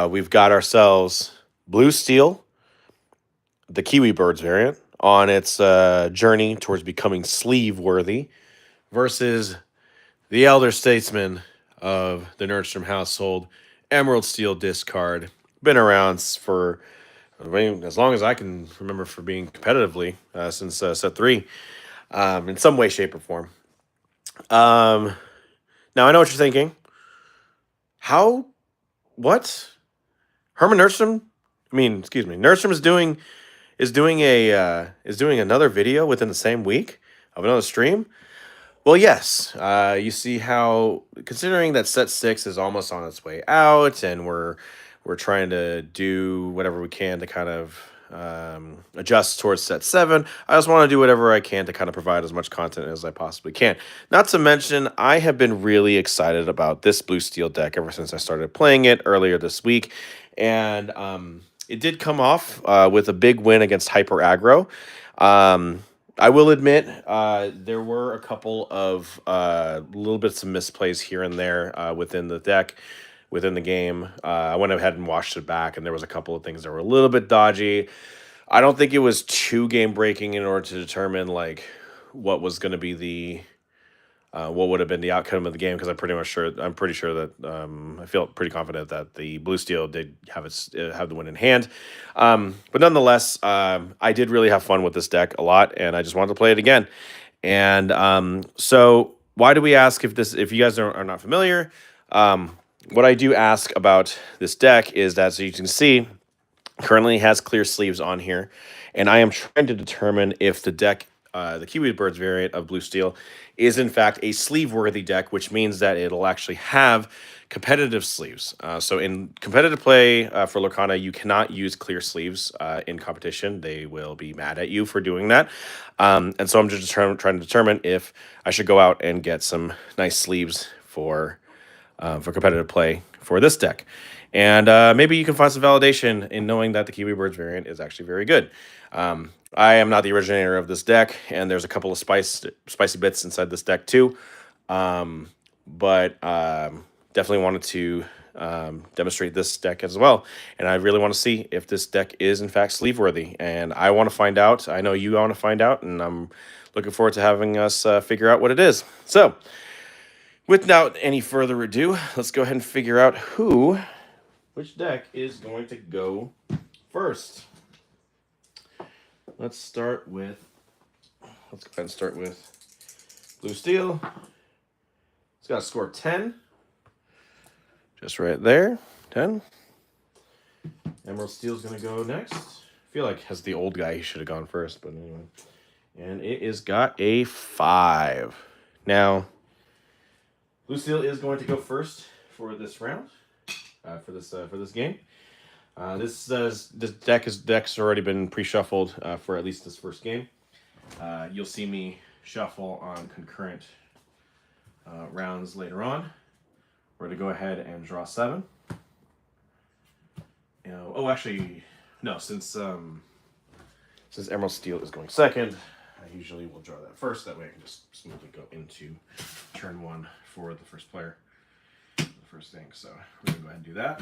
We've got ourselves Blue Steel, the Kiwi Birds variant, on its journey towards becoming sleeve worthy, versus the Elder Statesman of the Nerdstrom household, Emerald Steel discard. Been around for, I mean, as long as I can remember, for being competitively since set three, in some way, shape, or form. Um, Now I know what you're thinking. How? What? Herman Nerdstrom? I mean, excuse me. Nerdstrom is doing another video within the same week of another stream. Well, yes. You see how, considering that set six is almost on its way out, and we're trying to do whatever we can to kind of adjust towards set seven. I just want to do whatever I can to kind of provide as much content as I possibly can. Not to mention, I have been really excited about this Blue Steel deck ever since I started playing it earlier this week, and it did come off with a big win against Hyper Aggro. Um, I will admit, there were a couple of little bits of misplays here and there within the deck, within the game. I went ahead and watched it back, and there was a couple of things that were a little bit dodgy. I don't think it was too game breaking in order to determine like what was going to be the what would have been the outcome of the game, because I'm pretty sure that I feel pretty confident that the Blue Steel did have the win in hand. But nonetheless, I did really have fun with this deck a lot, and I just wanted to play it again. And so why do we ask if you guys are not familiar? What I do ask about this deck is that, so you can see, currently has clear sleeves on here, and I am trying to determine if the deck, the Kiwi Birds variant of Blue Steel, is in fact a sleeve worthy deck, which means that it'll actually have competitive sleeves. So in competitive play for Lorcana, you cannot use clear sleeves in competition. They will be mad at you for doing that. And so I'm just trying to determine if I should go out and get some nice sleeves for competitive play for this deck. And maybe you can find some validation in knowing that the Kiwi Birds variant is actually very good. I am not the originator of this deck, and there's a couple of spicy bits inside this deck too. But definitely wanted to demonstrate this deck as well. And I really want to see if this deck is in fact sleeve worthy. And I want to find out. I know you want to find out, and I'm looking forward to having us figure out what it is. So, without any further ado, let's go ahead and figure out which deck is going to go first. Let's go ahead and start with Blue Steel. It's got a score of 10. Just right there. 10. Emerald Steel's going to go next. I feel like as the old guy, he should have gone first, but anyway. And it is got a 5. Now, Blue Steel is going to go first for this round, for this game. This deck's already been pre-shuffled for at least this first game. You'll see me shuffle on concurrent rounds later on. We're going to go ahead and draw 7. Actually, no. Since Emerald Steel is going second, I usually will draw that first. That way I can just smoothly go into turn 1 for the first player. The first thing. So we're going to go ahead and do that.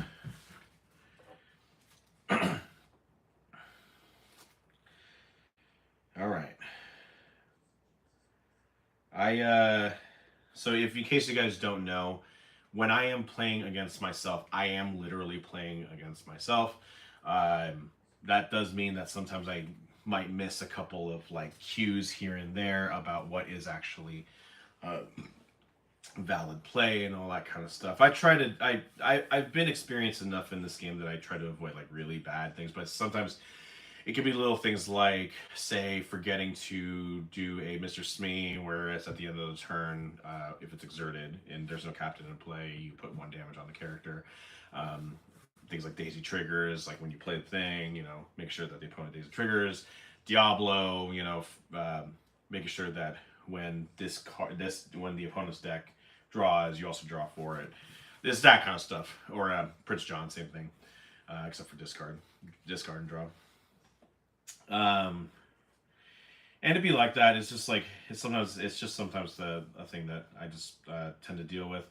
All right. So if in case you guys don't know, when I am playing against myself, I am literally playing against myself. That does mean that sometimes I might miss a couple of like cues here and there about what is actually valid play and all that kind of stuff. I've been experienced enough in this game that I try to avoid like really bad things, but sometimes it could be little things like, say, forgetting to do a Mr. Smee, where it's at the end of the turn, if it's exerted and there's no captain in play, you put 1 damage on the character. Things like daisy triggers, like when you play the thing, make sure that the opponent daisy triggers. Diablo, making sure that when when the opponent's deck draws, you also draw for it. It's that kind of stuff. Or Prince John, same thing, except for discard and draw. And to be like that, it's just like sometimes a thing that I just tend to deal with.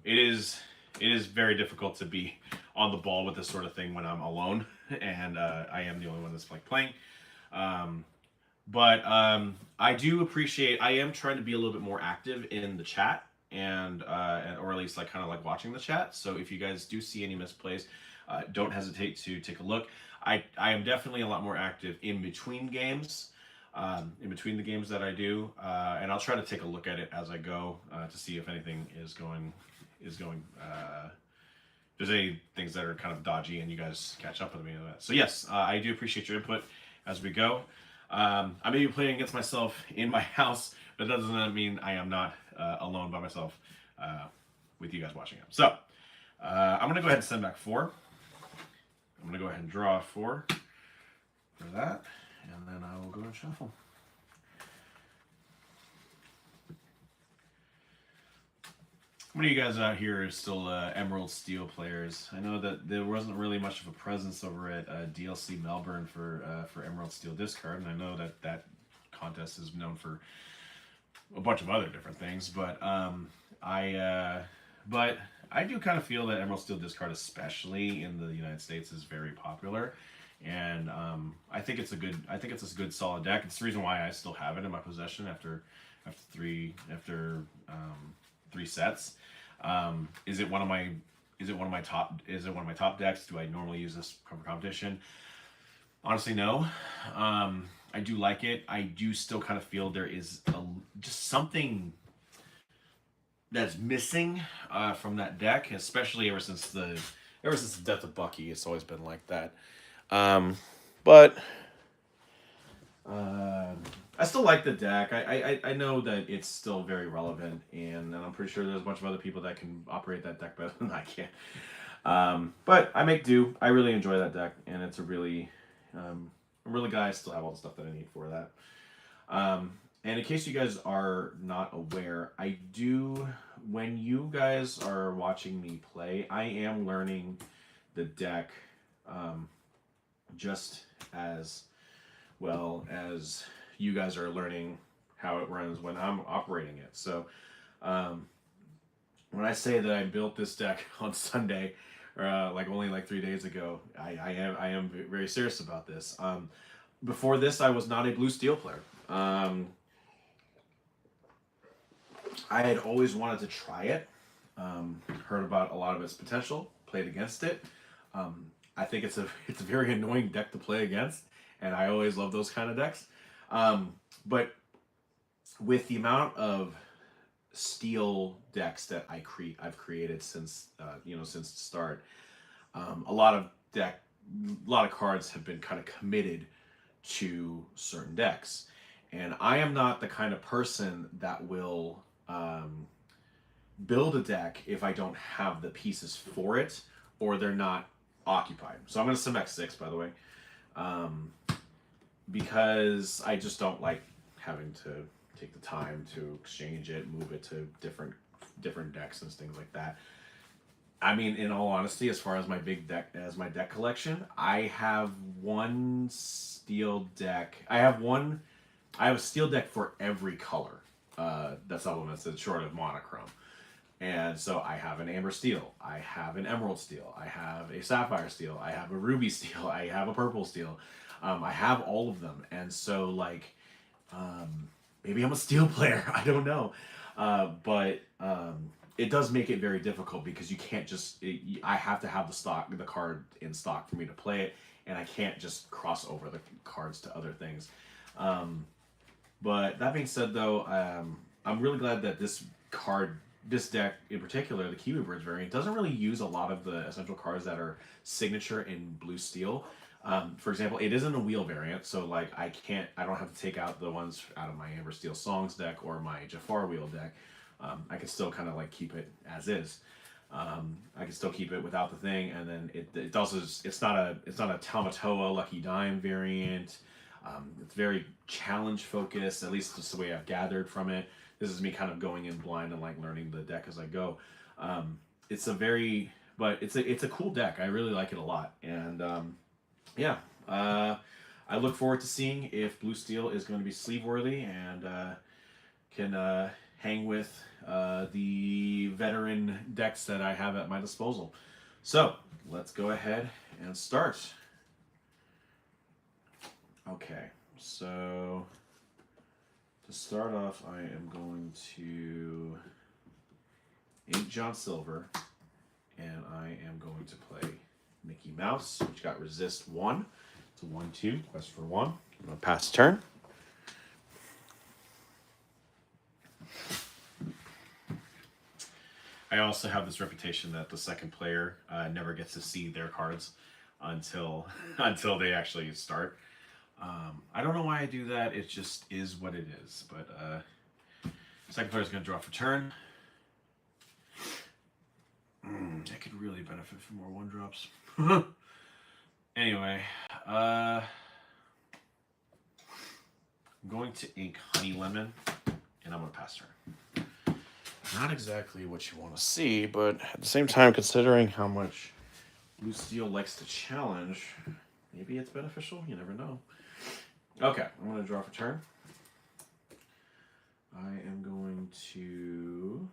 It is it is very difficult to be on the ball with this sort of thing when I'm alone, and I am the only one that's like playing. Um, but I do appreciate. I am trying to be a little bit more active in the chat, and or at least like kind of like watching the chat. So if you guys do see any misplays, don't hesitate to take a look. I am definitely a lot more active in between games, in between the games that I do, and I'll try to take a look at it as I go to see if anything is going. If there's any things that are kind of dodgy, and you guys catch up with me on that. So yes, I do appreciate your input as we go. I may be playing against myself in my house, but that doesn't mean I am not alone by myself with you guys watching it. So I'm going to go ahead and send back 4. I'm going to go ahead and draw 4 for that, and then I will go and shuffle. How many of you guys out here are still Emerald Steel players? I know that there wasn't really much of a presence over at DLC Melbourne for Emerald Steel Discard, and I know that that contest is known for a bunch of other different things, but I do kind of feel that Emerald Steel Discard, especially in the United States, is very popular, and I think it's a good solid deck. It's the reason why I still have it in my possession after three sets. Is it one of my top decks? Do I normally use this for competition? Honestly, no. I do like it. I do still kind of feel there is just something that's missing from that deck, especially ever since the death of Bucky. It's always been like that. But I still like the deck. I know that it's still very relevant, and I'm pretty sure there's a bunch of other people that can operate that deck better than I can. But I make do. I really enjoy that deck, and it's I'm really glad I still have all the stuff that I need for that. And in case you guys are not aware, when you guys are watching me play, I am learning the deck just as well as you guys are learning how it runs when I'm operating it. So when I say that I built this deck on Sunday, only 3 days ago, I am very serious about this. Before this, I was not a blue steel player. I had always wanted to try it. Heard about a lot of its potential, played against it. I think it's a very annoying deck to play against, and I always love those kind of decks. But with the amount of steel decks that I've created since the start, a lot of cards have been kind of committed to certain decks, and I am not the kind of person that will build a deck if I don't have the pieces for it or they're not occupied. So I'm going to select 6, by the way, because I just don't like having to take the time to exchange it, move it to different decks and things like that. I mean, in all honesty, as far as my deck collection, I have one steel deck. I have a steel deck for every color that's supplemented short of monochrome. And so I have an amber steel, I have an emerald steel, I have a sapphire steel, I have a ruby steel, I have a purple steel. I have all of them. And so maybe I'm a steel player. I don't know. But it does make it very difficult because you can't just, I have to have the card in stock for me to play it. And I can't just cross over the cards to other things. But that being said, though, I'm really glad that this deck in particular, the KIWI Birds variant, doesn't really use a lot of the essential cards that are signature in blue steel. For example, it isn't a wheel variant, so I don't have to take out the ones out of my Amber Steel Songs deck or my Jafar wheel deck. I can still kind of keep it as is. I can still keep it without the thing, and then it's not a Tamatoa Lucky Dime variant. It's very challenge focused, at least that's the way I've gathered from it. This is me kind of going in blind and learning the deck as I go. It's a cool deck. I really like it a lot, and yeah, I look forward to seeing if Blue Steel is going to be sleeve worthy and hang with the veteran decks that I have at my disposal. So let's go ahead and start. Okay, so to start off, I am going to ink John Silver, and I am going to play Mickey Mouse, which got resist 1. It's a 1/2, quest for 1. I'm going to pass turn. I also have this reputation that the second player never gets to see their cards until they actually start. I don't know why I do that. It just is what it is. But second player is going to draw for turn. I could really benefit from more 1-drops. Anyway, I'm going to ink Honey Lemon, and I'm going to pass turn. Not exactly what you want to see, but at the same time, considering how much Lucille likes to challenge, maybe it's beneficial. You never know. Okay, I'm going to draw for turn. I am going to...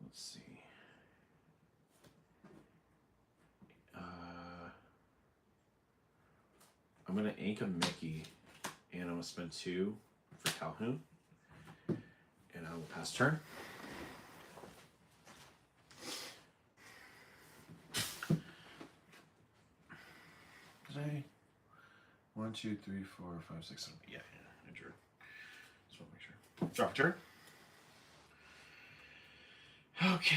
Let's see. I'm going to ink a Mickey, and I'm going to spend 2 for Calhoun. And I will pass turn. Did I? 1, 2, 3, 4, 5, 6, 7. Yeah, I drew. Just want to make sure. Draw for turn. Okay,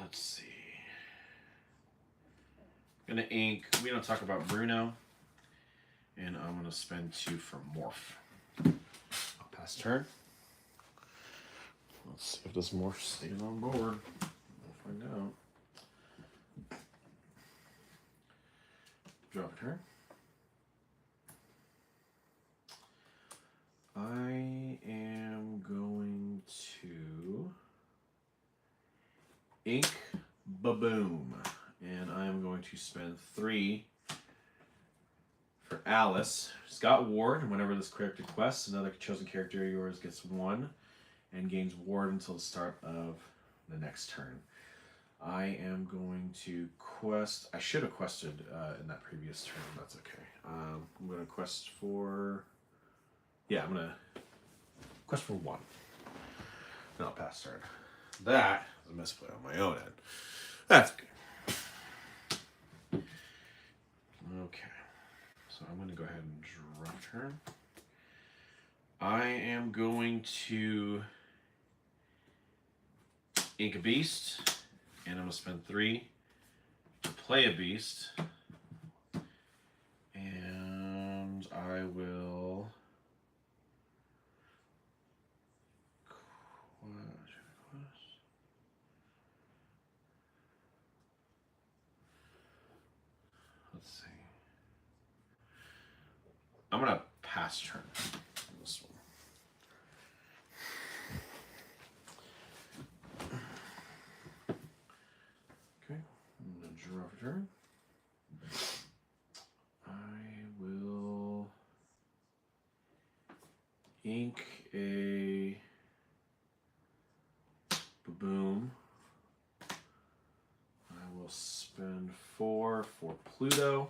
let's see. I'm gonna ink. We don't talk about Bruno, and I'm gonna spend 2 for Morph. I'll pass turn. Let's see if this Morph stays on board. We'll find out. Draw for turn. I am going to ink Baboom, and I am going to spend 3 for Alice. Scott Ward. Whenever this character quests, another chosen character of yours gets 1 and gains Ward until the start of the next turn. I am going to quest. I should have quested in that previous turn. That's okay. I'm going to quest for. Yeah, I'm going to quest for 1. And I'll pass turn. That is a misplay on my own end. That's okay. Okay. So I'm going to go ahead and draw turn. I am going to ink a beast, and I'm going to spend 3 to play a beast. And I will... Let's see. I'm going to pass turn on this one. Okay, I'm going to draw for turn. I will ink a Baboom. I will spend 4 for Pluto.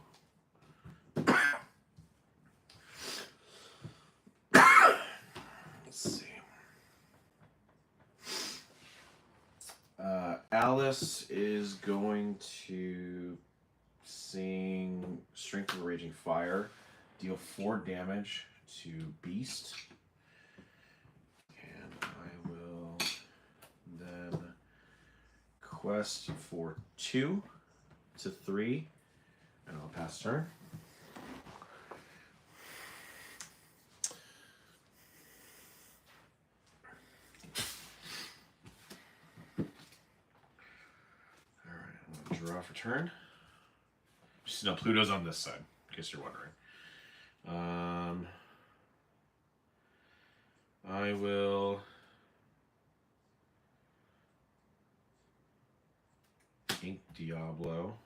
Let's see. Alice is going to sing Strength of a Raging Fire, deal 4 damage to Beast. And I will then quest for 2 to 3, and I'll pass turn. Draw for turn. Just no, Pluto's on this side, in case you're wondering. I will ink Diablo.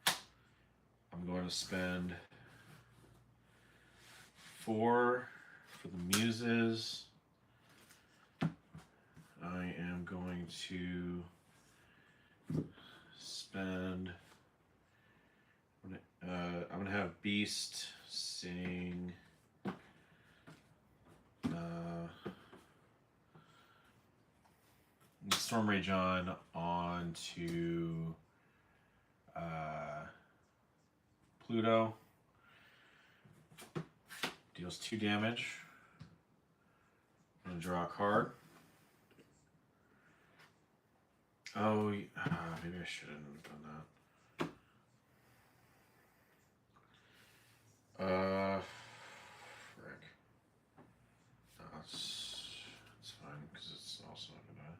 I'm going to spend 4 for the muses, I am going to spend. I'm gonna have Beast sing. Storm Rage on to Pluto. Deals 2 damage. I'm gonna draw a card. Oh, maybe I shouldn't have done that. Frick. No, it's fine because it's also gonna.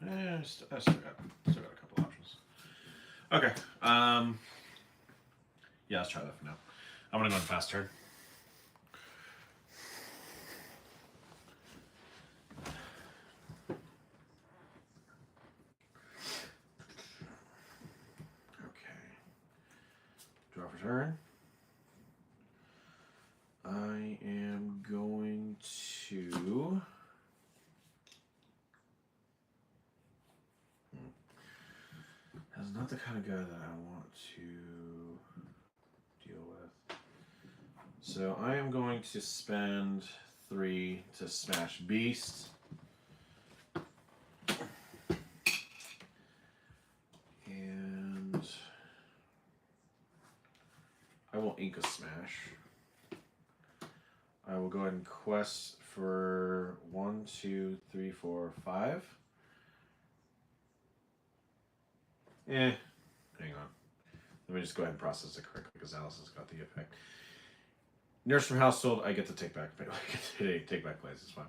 I still got a couple options. Okay. Yeah, let's try that for now. I'm gonna go on fast turn. Draw for turn. I am going to. That's not the kind of guy that I want to deal with. So I am going to spend 3 to smash Beast. And I will ink a smash. I will go ahead and quest for 1, 2, 3, 4, 5. Hang on. Let me just go ahead and process it correctly because Alice has got the effect. Nerdstrom Household, I get to take back plays. It's fine.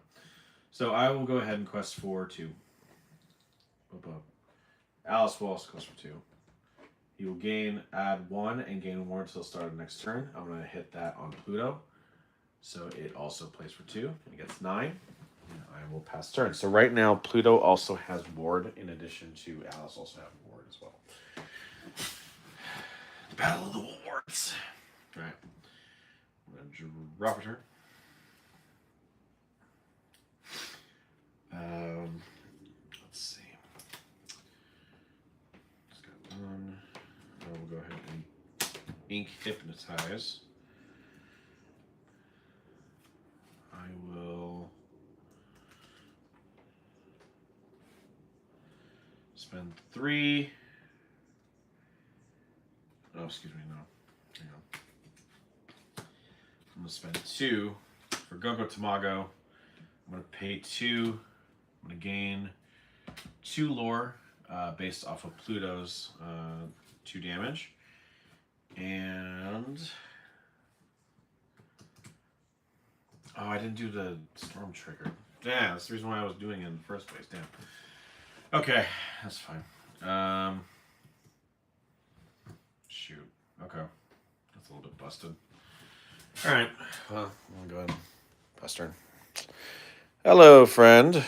So I will go ahead and quest for 2. Alice will also quest for 2. He will add 1 and gain 1 until the start of the next turn. I'm going to hit that on Pluto. So it also plays for 2. It gets 9. And I will pass turn. So right now, Pluto also has Ward in addition to Alice also having Ward as well. The Battle of the Wards. All right. I'm going to drop a turn. Let's see. Just got 1. I will go ahead and ink Hypnotize. I will spend 3. Oh, excuse me, no. Hang on. I'm going to spend 2 for Gogo Tamago. I'm going to pay 2. I'm going to gain 2 lore based off of Pluto's 2 damage. And... oh, I didn't do the storm trigger. Damn, that's the reason why I was doing it in the first place. Damn. Okay, that's fine. Shoot. Okay. That's a little bit busted. Alright. Well, I'm going to go ahead and pass turn. Hello, friend.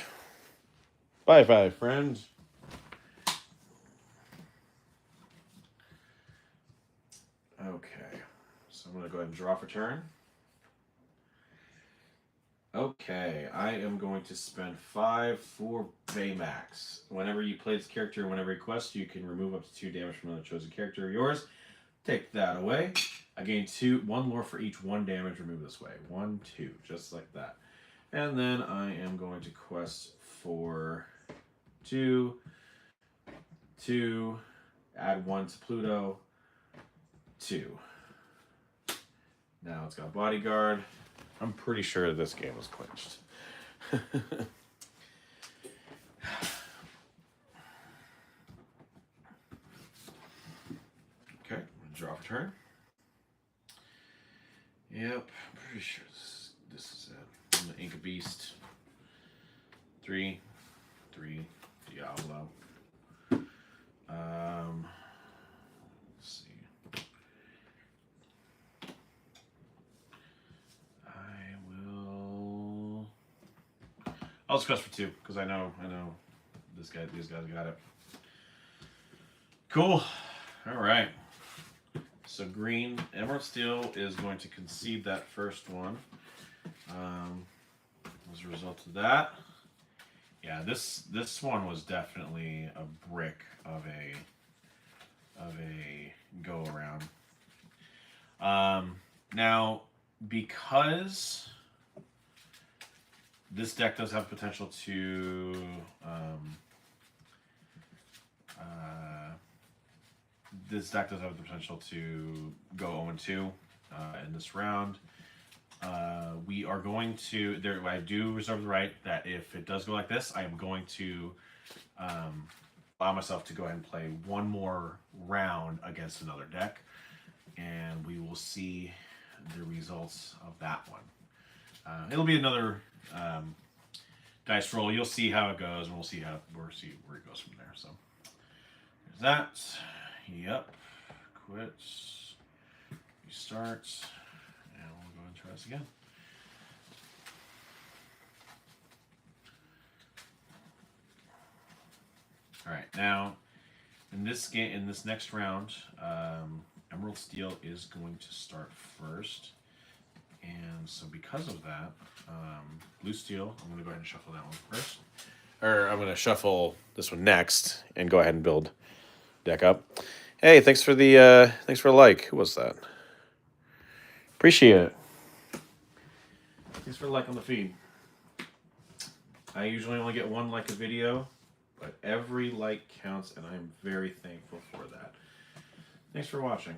Bye-bye, friend. Okay. So I'm going to go ahead and draw for turn. Okay, I am going to spend 5 for Baymax. Whenever you play this character and whenever you quest, you can remove up to 2 damage from another chosen character of yours. Take that away. I gain 1 lore for each 1 damage removed this way. 1, 2, just like that. And then I am going to quest for 2, add 1 to Pluto, 2. Now it's got Bodyguard. I'm pretty sure this game was clinched. Okay, draw for turn. Yep, I'm pretty sure this is it. I'm gonna ink a Beast. 3, Diablo. Let's see. I'll just quest for 2 because I know these guys got it. Cool. All right. So green Emerald Steel is going to concede that first one. As a result of that, yeah, this one was definitely a brick of a go around. Now, because this deck does have potential to this deck does have the potential to go 0-2 in this round. We are going to there. I do reserve the right that if it does go like this, I am going to allow myself to go ahead and play one more round against another deck, and we will see the results of that one. It'll be another dice roll. You'll see how it goes, and we'll see where it goes from there. So there's that. Yep. Quits. Restart. And we'll go and try this again. All right. Now, in this next round, Emerald Steel is going to start first. And so because of that, Blue Steel, I'm going to go ahead and shuffle that one first. Or I'm going to shuffle this one next and go ahead and build deck up. Hey, thanks for the like. Who was that? Appreciate it. Thanks for the like on the feed. I usually only get one like a video, but every like counts, and I'm very thankful for that. Thanks for watching.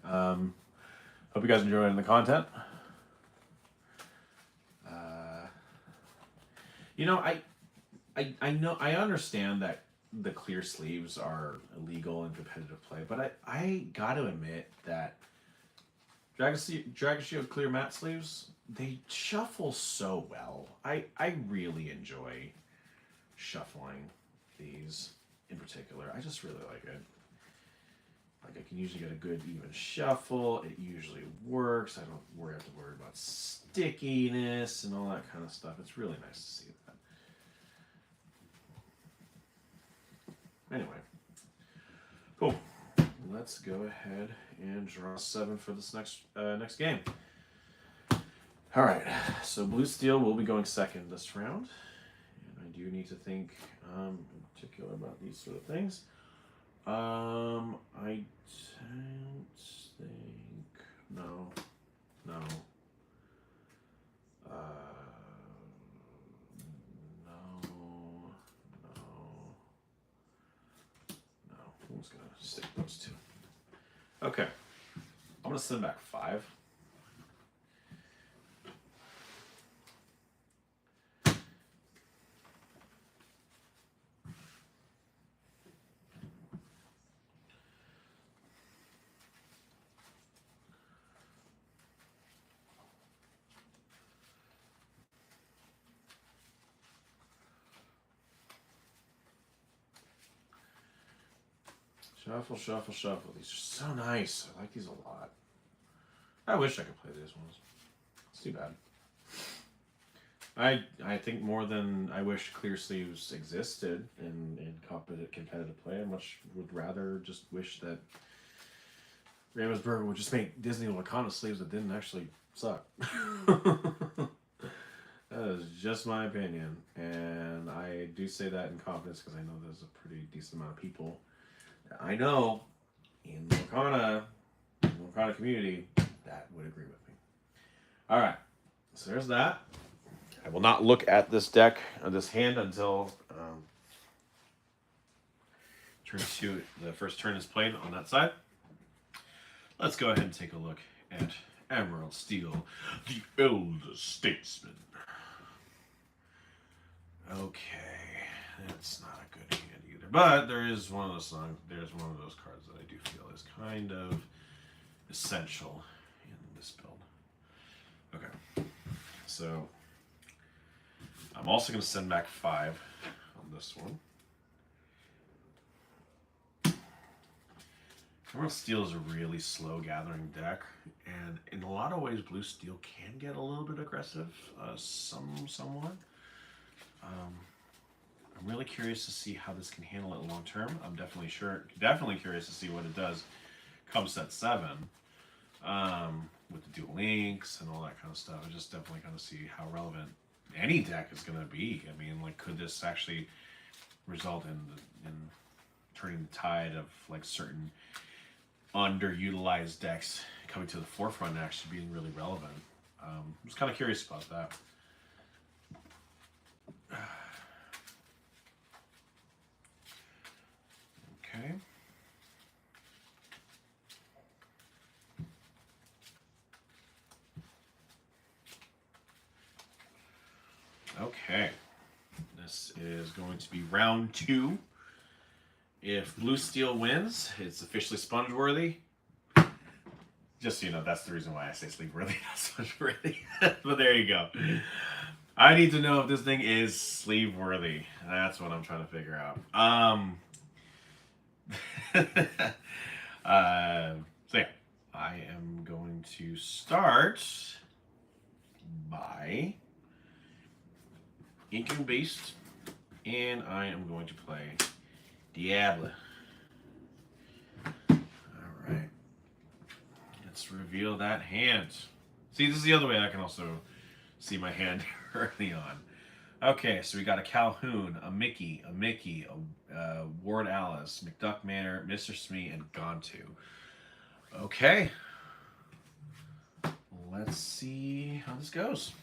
Hope you guys enjoyed the content. You know, I know I understand that the clear sleeves are illegal in competitive play, but I got to admit that Dragon Shield clear matte sleeves, they shuffle so well. I really enjoy shuffling these in particular. I just really like it. Like, I can usually get a good even shuffle. It usually works. I don't have to worry about stickiness and all that kind of stuff. It's really nice to see that. Anyway, cool. Let's go ahead and draw 7 for this next game. All right, so Blue Steel will be going second this round, and I do need to think in particular about these sort of things. I don't think no. No. I'm just gonna stick those two. Okay. I'm gonna send back 5. Shuffle, shuffle, shuffle. These are so nice. I like these a lot. I wish I could play these ones. It's too bad. I think more than I wish clear sleeves existed in competitive play. I much would rather just wish that Ravensburger would just make Disney Lorcana sleeves that didn't actually suck. That is just my opinion, and I do say that in confidence because I know there's a pretty decent amount of people I know in the Lorcana community that would agree with me. All right, so there's that. I will not look at this deck or this hand until turn 2. The first turn is played on that side. Let's go ahead and take a look at Emerald Steel, the Elder Statesman. Okay, that's not a good hand either. But there is one of those songs. There's one of those cards that I do feel is kind of essential in this build. Okay, so I'm also going to send back 5 on this one. Emerald Steel is a really slow gathering deck, and in a lot of ways, Blue Steel can get a little bit aggressive, somewhat. I'm really curious to see how this can handle it long term. I'm definitely curious to see what it does come set 7. with the dual links and all that kind of stuff. I just definitely kind of see how relevant any deck is going to be. I mean, like, could this actually result in turning the tide of like certain underutilized decks coming to the forefront and actually being really relevant? I was kind of curious about that. Okay. Okay. This is going to be round 2. If Blue Steel wins, it's officially sponge-worthy. Just so you know, that's the reason why I say sleeve-worthy, not sponge-worthy. But there you go. I need to know if this thing is sleeve-worthy. That's what I'm trying to figure out. So yeah, I am going to start by inking Beast, and I am going to play Diablo. Alright. Let's reveal that hand. See, this is the other way I can also see my hand early on. Okay, so we got a Calhoun, a Mickey, a Ward Alice, McDuck Manor, Mr. Smee, and Gontu. Okay. Let's see how this goes.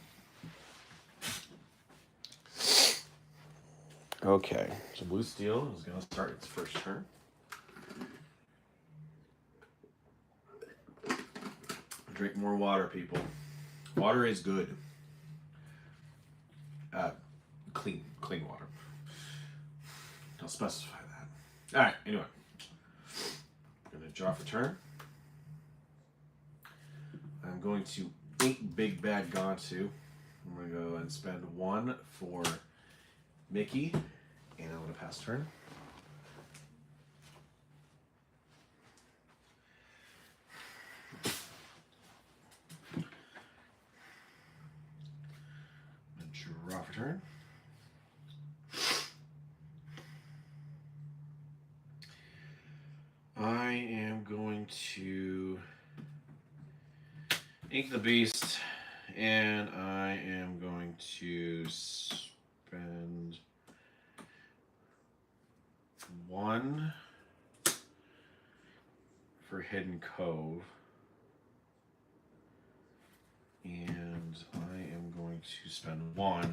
Okay, so Blue Steel is going to start its first turn. Drink more water, people. Water is good. Clean water. I'll specify that. Alright, anyway. I'm going to draw for turn. I'm going to ink Big Bad Gontu. I'm going to go and spend 1 for Mickey, and I'm going to pass turn. Draw for turn. I am going to ink the Beast, and I am going to spend 1 for Hidden Cove, and I am going to spend 1 to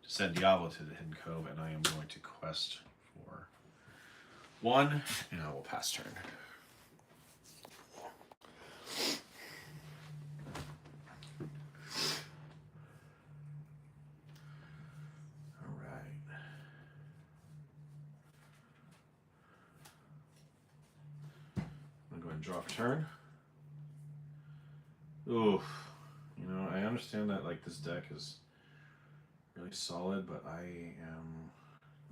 send Diablo to the Hidden Cove, and I am going to quest for 1, and I will pass turn. Draw for turn. Oof. You know, I understand that like this deck is really solid, but I am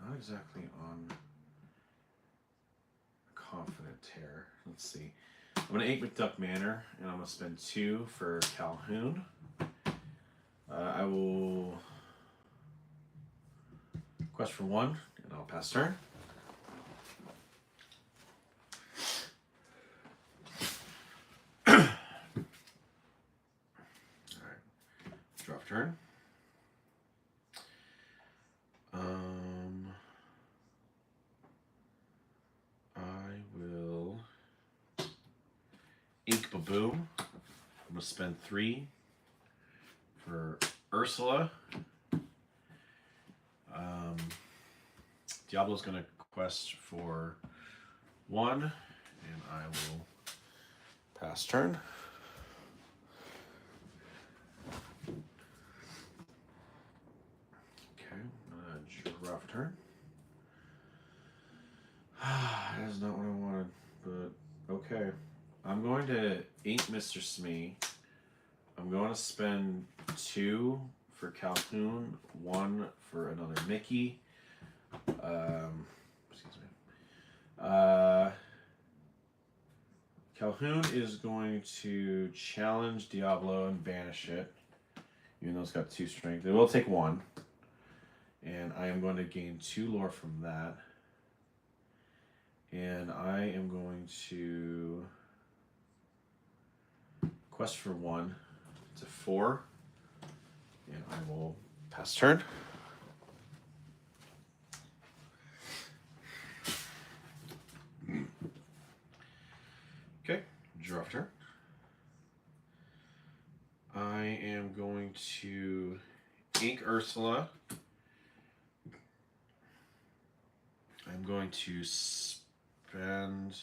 not exactly on a confident tear. Let's see. I'm going to ink McDuck Manor, and I'm going to spend 2 for Calhoun. I will quest for 1, and I'll pass turn. Draw for turn. I will ink Baboom. I'm gonna spend 3 for Ursula. Diablo's gonna quest for 1, and I will pass turn. Draw for turn. That is not what I wanted, but okay. I'm going to ink Mr. Smee. I'm going to spend 2 for Calhoun, 1 for another Mickey. Excuse me. Calhoun is going to challenge Diablo and banish it, even though it's got 2 strength. It will take 1. And I am going to gain 2 lore from that. And I am going to quest for 1 to 4, and I will pass turn. Okay, draw turn. I am going to ink Ursula. I'm going to spend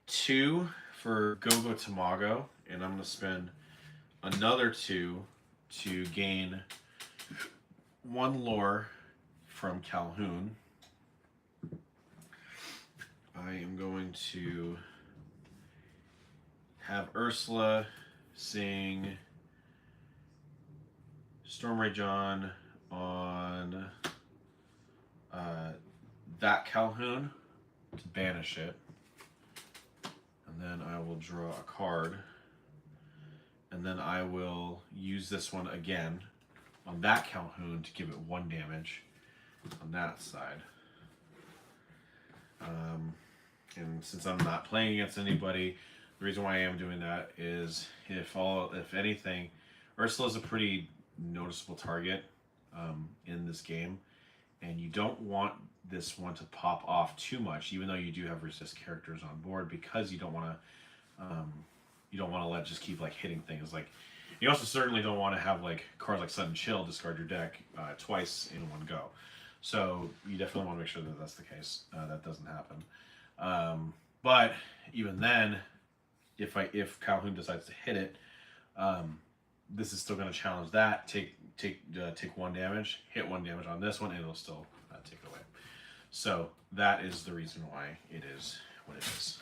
2 for Gogo Tamago, and I'm going to spend another 2 to gain 1 lore from Calhoun. I am going to have Ursula sing Stormray John on that Calhoun to banish it. And then I will draw a card. And then I will use this one again on that Calhoun to give it 1 damage on that side. And since I'm not playing against anybody, the reason why I am doing that is if anything, Ursula's a pretty noticeable target in this game, and you don't want this one to pop off too much, even though you do have resist characters on board, because you don't want to let it just keep like hitting things. Like, you also certainly don't want to have like cards like Sudden Chill discard your deck twice in one go. So you definitely want to make sure that that's the case. That doesn't happen. But even then, if Calhoun decides to hit it, this is still going to challenge that. Take 1 damage, hit 1 damage on this one, and it'll still take it away. So that is the reason why it is what it is.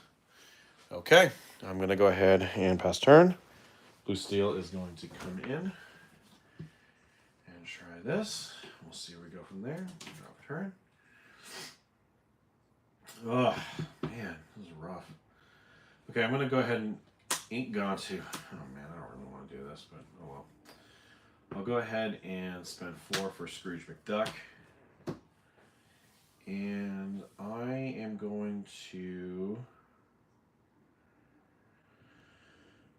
Okay, I'm going to go ahead and pass turn. Blue Steel is going to come in and try this. We'll see where we go from there. Drop a turn. Oh, man, this is rough. Okay, I'm going to go ahead and ink Gontu. Oh, man, I don't really want to do this, but oh well. I'll go ahead and spend 4 for Scrooge McDuck. And I am going to...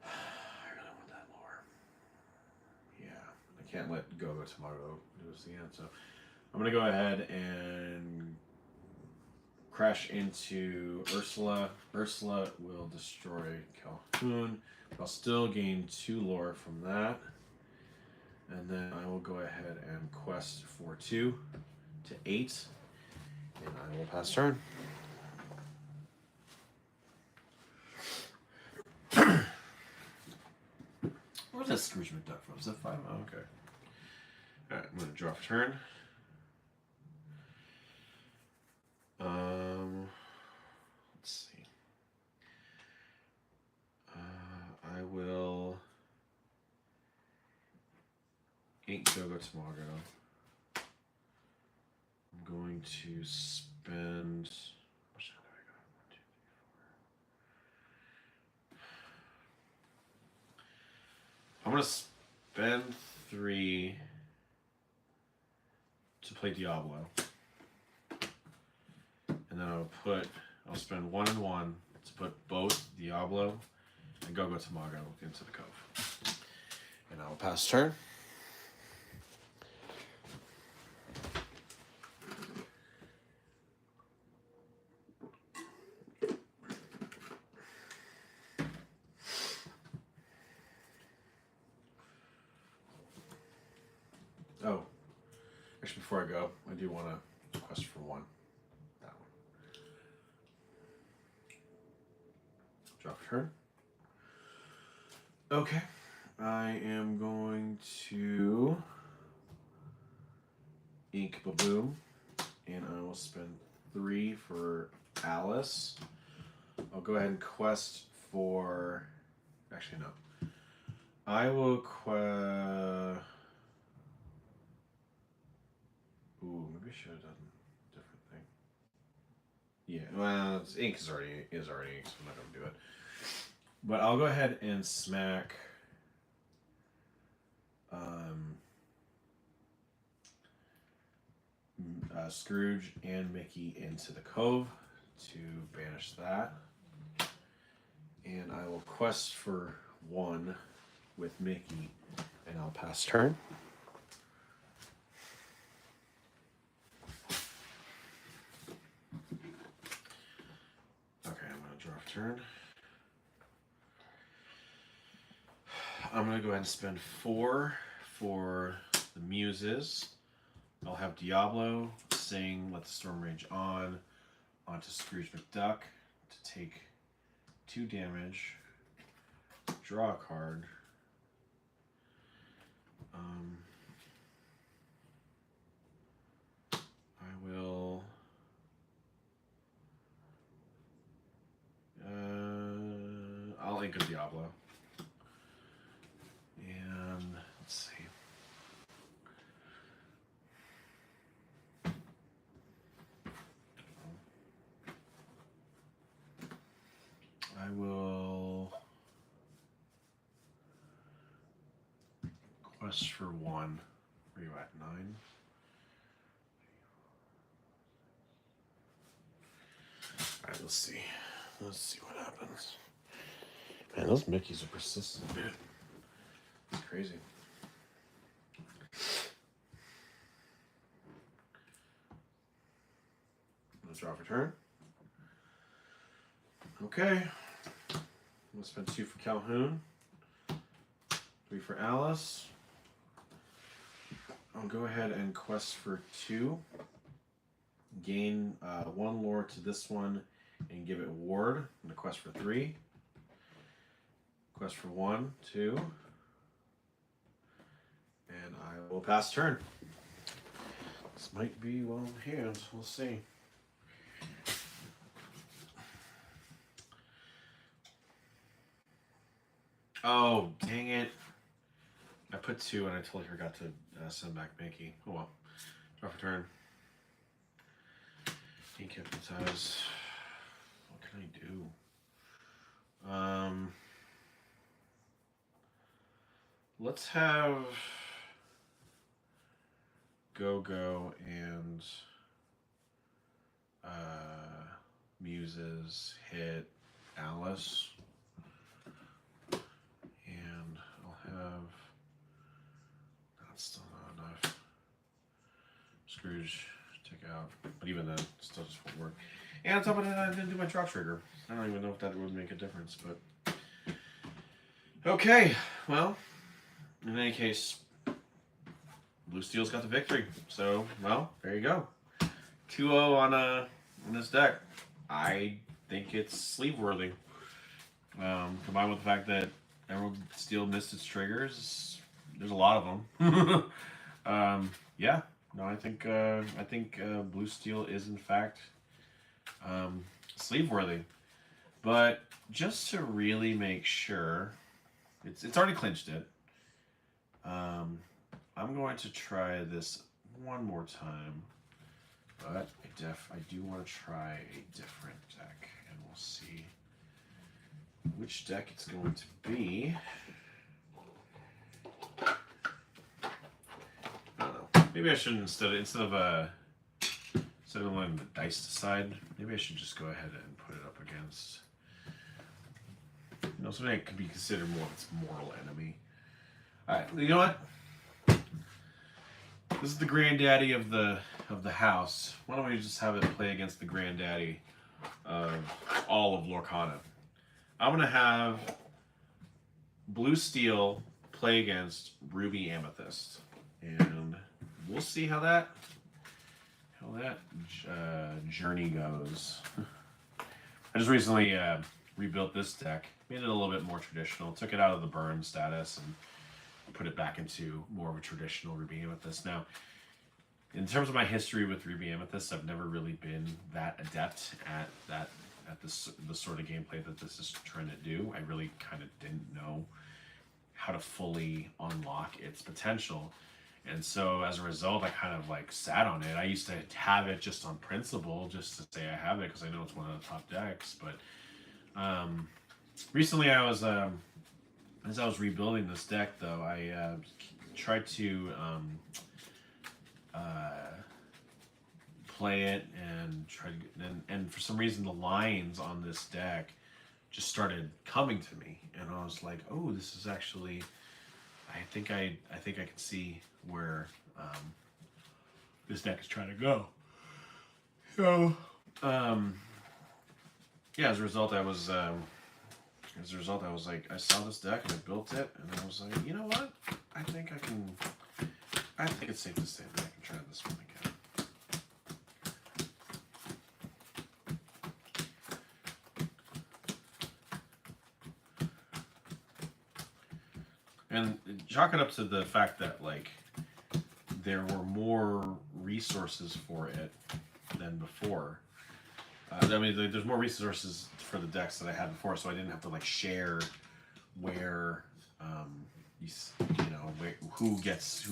I really want that lore. Yeah, I can't let Gogo Tamago do this again, so I'm going to go ahead and crash into Ursula. Ursula will destroy Calhoun. I'll still gain 2 lore from that. And then I will go ahead and quest for 2 to 8. And I will pass turn. Where's that Scrooge McDuck from? Is that 5? Oh, okay. Alright, I'm going to draw a turn. Let's see. I will ink Gogo Tamago. I'm going to spend... Which time do I go? 1, 2, 3, 4. I'm going to spend 3 to play Diablo. And then I'll spend 1 and 1 to put both Diablo and Gogo Tamago into the cove. And I'll pass turn. Oh, actually, before I go, I do want to quest for 1. That one. Drop a turn. Okay, I am going to ink Baboom, and I will spend 3 for Alice. I'll go ahead and quest for... Actually, no. I will quest... Ooh, maybe I should have done a different thing. Yeah, well, ink is already ink, so I'm not going to do it. But I'll go ahead and smack Scrooge and Mickey into the cove to banish that. And I will quest for 1 with Mickey, and I'll pass turn. Okay, I'm going to draw a turn. I'm going to go ahead and spend 4 for the Muses. I'll have Diablo sing Let the Storm Rage On onto Scrooge McDuck to take 2 damage, draw a card. I will I'll ink a Diablo. And let's see. I will quest for 1. Where are you at? 9? Alright, let's see. Let's see what happens. Man, those Mickeys are persistent, dude. It's crazy. Let's draw for turn. Okay. We'll spend 2 for Calhoun. 3 for Alice. I'll go ahead and quest for 2. Gain 1 lore to this one and give it ward. I'm going to quest for 3. Quest for 1, 2. And I will pass turn. This might be well in hand. We'll see. Oh, dang it. I put 2 and I totally forgot to send back Mickey. Oh well. Draw for turn. Ink hypnotize. What can I do? Let's have Go-Go and Muses hit Alice. And I'll have... That's still not enough. Scrooge take out. But even then, it still just won't work. And on top of that, I didn't do my draw trigger. I don't even know if that would make a difference, but... Okay, well, in any case, Blue Steel's got the victory. So, well, there you go. 2-0 on this deck. I think it's sleeve-worthy. Combined with the fact that Emerald Steel missed its triggers, there's a lot of them. Yeah, no, I think Blue Steel is in fact sleeve-worthy. But just to really make sure, it's already clinched it. I'm going to try this one more time, but I do want to try a different deck, and we'll see which deck it's going to be. I don't know. Maybe I should instead of letting the dice decide, maybe I should just go ahead and put it up against, something that could be considered more of its mortal enemy. Alright, you know what? This is the granddaddy of the house. Why don't we just have it play against the granddaddy of all of Lorcana? I'm gonna have Blue Steel play against Ruby Amethyst, and we'll see how that journey goes. I just recently rebuilt this deck, made it a little bit more traditional, took it out of the burn status and put it back into more of a traditional Ruby Amethyst. Now, in terms of my history with Ruby Amethyst, I've never really been that adept at the sort of gameplay that this is trying to do. I really kind of didn't know how to fully unlock its potential. And so as a result, I kind of like sat on it. I used to have it just on principle, just to say I have it because I know it's one of the top decks. But recently I was, as I was rebuilding this deck though, I tried to play it and try to, and for some reason the lines on this deck just started coming to me, and I was like, oh, this is actually. I think I can see where this deck is trying to go. So, um, yeah. As a result, I was like, I saw this deck and I built it, and I was like, you know what? I think I can. I think it's safe to say that I can try this one again. And chalk it up to the fact that like there were more resources for it than before. I mean, there's more resources for the decks that I had before, so I didn't have to like share where who gets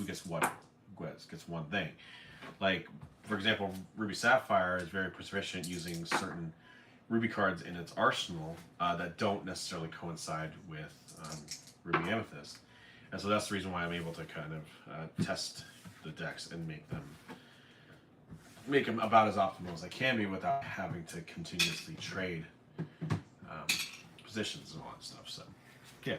one thing. Like for example, Ruby Sapphire is very proficient using certain Ruby cards in its arsenal that don't necessarily coincide with Ruby Amethyst, and so that's the reason why I'm able to kind of test the decks and make them about as optimal as I can be without having to continuously trade positions and all that stuff. So, yeah.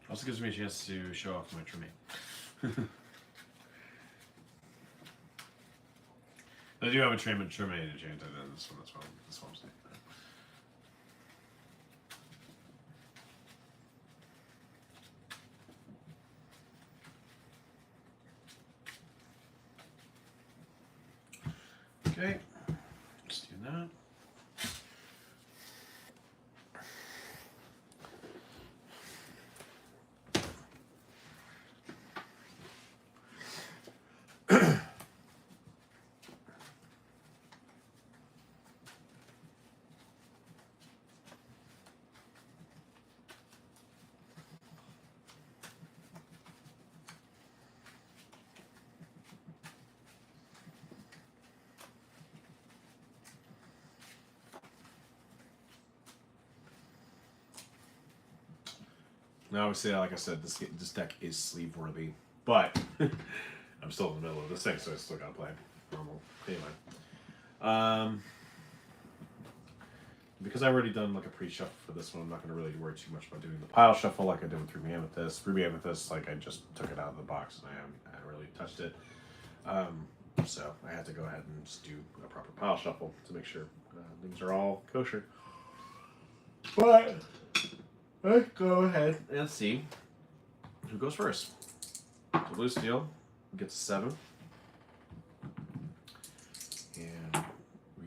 Also gives me a chance to show off my trimming. I do have a Terminator chant in this one. That's what I'm saying. Okay, let's do that. Now, obviously, like I said, this deck is sleeve worthy, but I'm still in the middle of this thing, so I still gotta play normal. Anyway, because I've already done like a pre-shuffle for this one, I'm not gonna really worry too much about doing the pile shuffle like I did with Ruby Amethyst. Ruby Amethyst, like I just took it out of the box and I haven't really touched it. So I had to go ahead and just do a proper pile shuffle to make sure things are all kosher. But let's go ahead and see who goes first. So Blue Steel gets a 7. And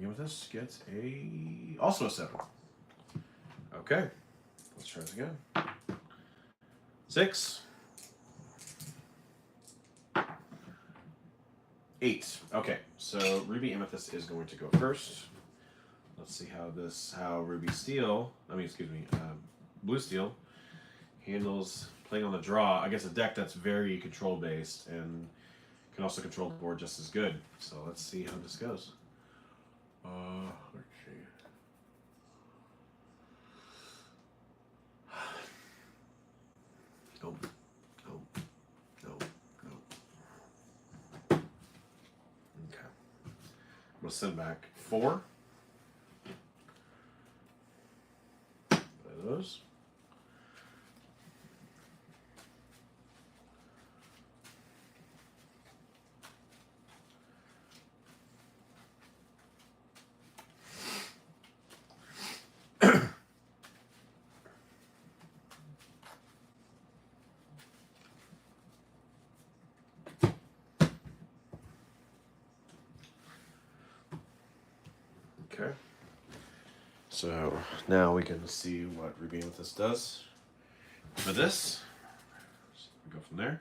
Amethyst gets also a 7. Okay. Let's try this again. 6. 8. Okay, so Ruby Amethyst is going to go first. Let's see how Blue Steel handles playing on the draw against a deck that's very control based and can also control the board just as good. So let's see how this goes. Let's see. No. Okay. I'm gonna send back 4. Play those. Okay. So now we can see what Ruby Amethyst does. For this, we go from there.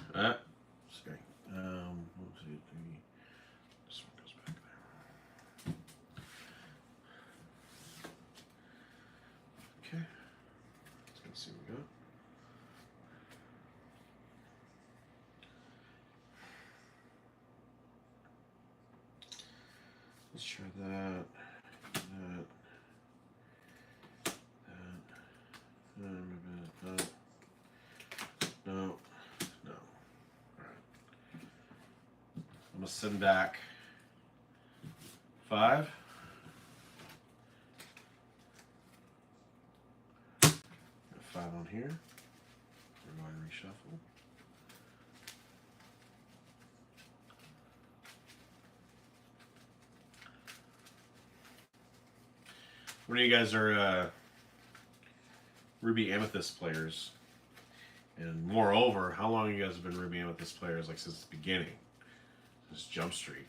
Sorry. 1, 2, 3. This one goes back there. Okay. Let's see what we got. Let's try that. No. to send back 5. 5 on here. We're going to reshuffle. When you guys are Ruby Amethyst players, and moreover, how long you guys have been Ruby Amethyst players, like since the beginning, since Jump Street?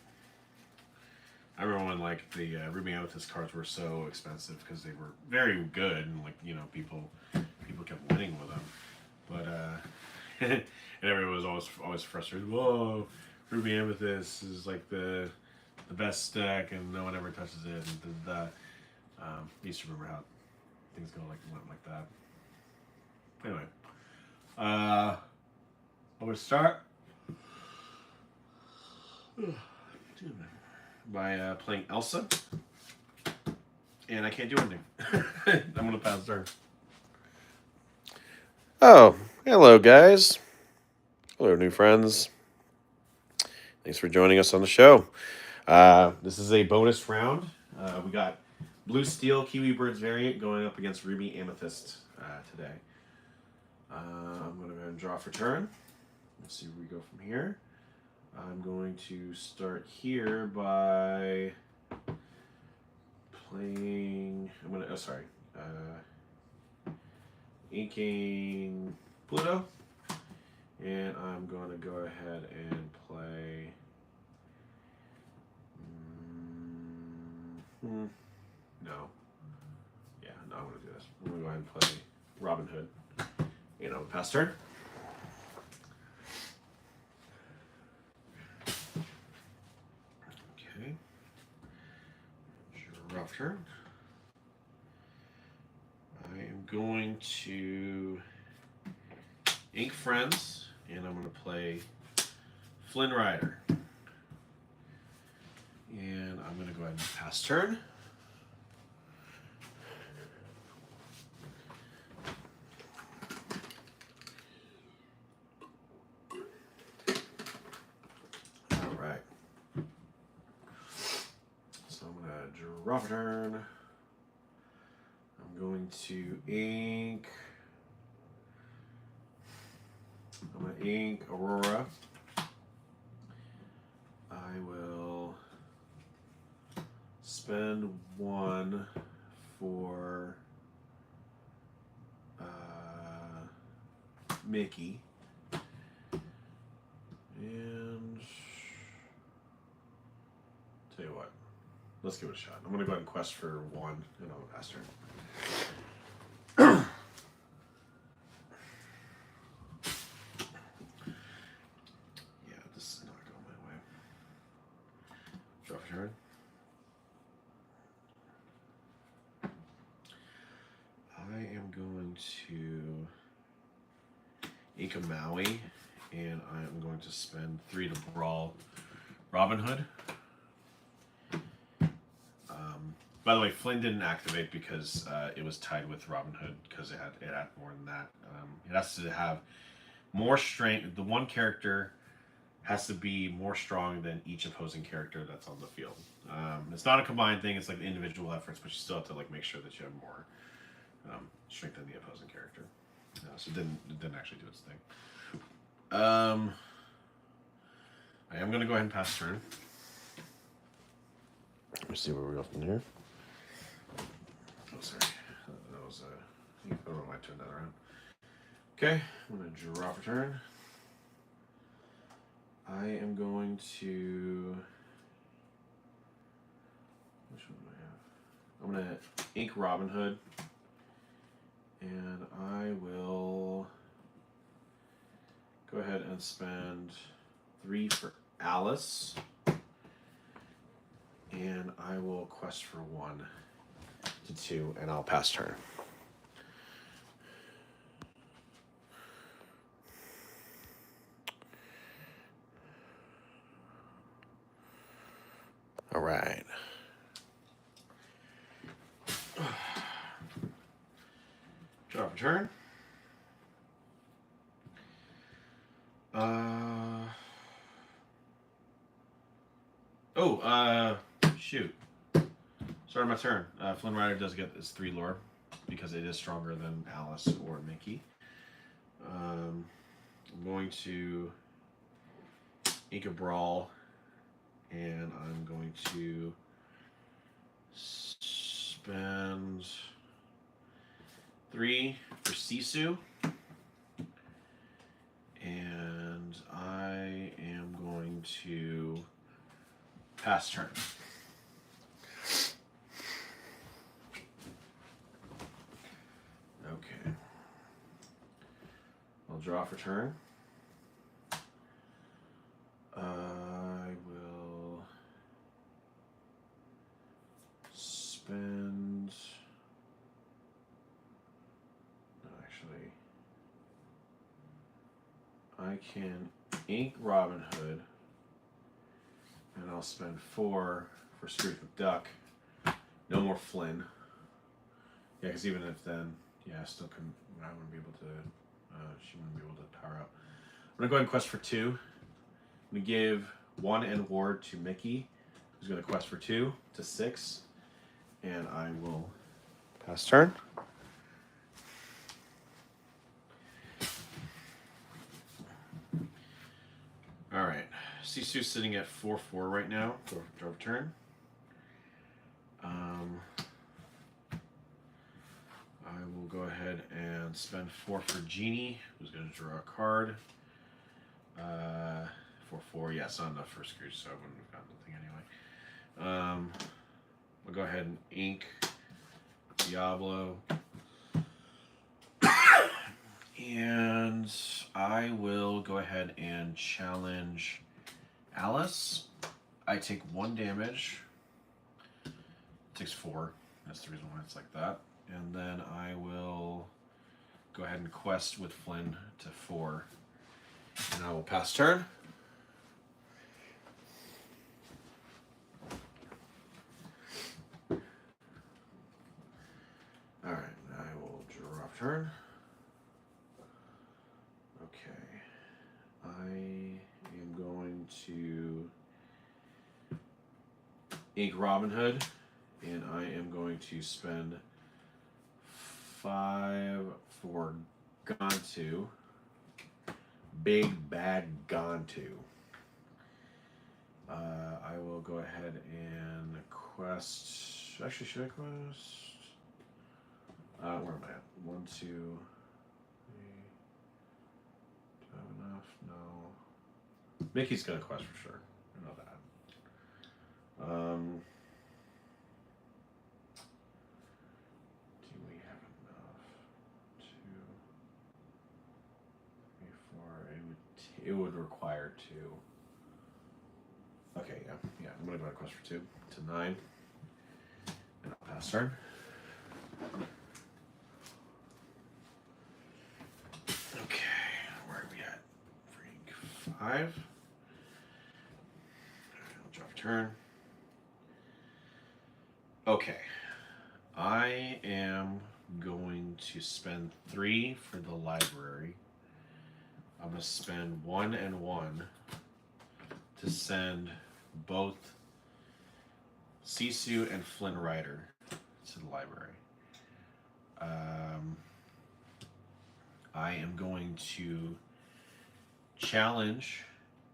I remember when like the Ruby Amethyst cards were so expensive because they were very good, and like people kept winning with them, but and everyone was always frustrated. Whoa, Ruby Amethyst is like the best deck, and no one ever touches it, and that. I used to remember how things went like that. Anyway, I would start by playing Elsa, and I can't do anything. I'm gonna pass turn. Oh, hello guys. Hello, new friends. Thanks for joining us on the show. This is a bonus round. We got Blue Steel Kiwi Birds variant going up against Ruby Amethyst today. I'm going to go ahead and draw for turn. Let's see where we go from here. I'm going to start here by playing. Inking Pluto, and I'm going to go ahead and play. No. Yeah, no, I'm going to do this. I'm going to go ahead and play Robin Hood. Pass turn. Okay. Draw turn. I am going to ink Friends, and I'm going to play Flynn Rider. And I'm going to go ahead and pass turn. All right. So I'm going to draw for turn. I'm going to ink. I'm going to ink Aurora. I will spend 1 for Mickey. And tell you what, let's give it a shot. I'm going to go ahead and quest for 1, and I'll pass turn. Yeah, this is not going my way. Draw for turn. I am going to ink a Maui, and I am going to spend 3 to brawl Robin Hood. By the way, Flynn didn't activate because it was tied with Robin Hood because it had more than that. It has to have more strength. The one character has to be more strong than each opposing character that's on the field. It's not a combined thing. It's like individual efforts, but you still have to make sure that you have more strength than the opposing character. So it didn't actually do its thing. I am going to go ahead and pass turn. Let me see where we go from here. Oh, sorry. That was I don't know why I turned that around. Okay, I'm going to draw for turn. I am going to. Which one do I have? I'm going to ink Robin Hood. And I will go ahead and spend 3 for Alice. And I will quest for 1 to 2, and I'll pass turn. All right. Draw for turn. Oh, shoot. Start my turn. Flynn Rider does get his 3 lore because it is stronger than Alice or Mickey. I'm going to ink a brawl, and I'm going to spend 3 for Sisu, and I am going to pass turn. Okay. I'll draw for turn. I will spend. No, actually, I can ink Robin Hood, and I'll spend 4 for Scrooge McDuck. No more Flynn. Yeah, because even if then, yeah, I still couldn't. I wouldn't be able to. She wouldn't be able to power up. I'm gonna go ahead and quest for 2. I'm gonna give 1 and ward to Mickey, who's gonna quest for 2 to 6, and I will pass turn. All right, Sisu's sitting at 4/4 right now. Draw turn. I will go ahead and spend 4 for Genie, who's going to draw a card. 4/4, yeah, it's not enough for Scrooge, so I wouldn't have gotten the thing anyway. We'll go ahead and ink Diablo. And I will go ahead and challenge Alice. I take 1 damage. It takes 4. That's the reason why it's like that. And then I will go ahead and quest with Flynn to 4. And I will pass turn. Alright, I will draw off turn. Okay. I am going to ink Robin Hood, and I am going to spend 5 for Gontu. Big bad Gontu. I will go ahead and quest. Actually, should I quest? Where am I at? 1, 2, 3. Do I have enough? No. Mickey's gonna quest for sure. I know that. Do we have enough? 2, 3, 4. It would require 2. Okay, yeah. I'm gonna go ahead and quest for 2 to 9, and I'll pass turn. Okay, where are we at? Freak 5. I'll drop turn. Okay, I am going to spend 3 for the library. I'm gonna spend 1 and 1 to send both Sisu and Flynn Rider to the library. I am going to challenge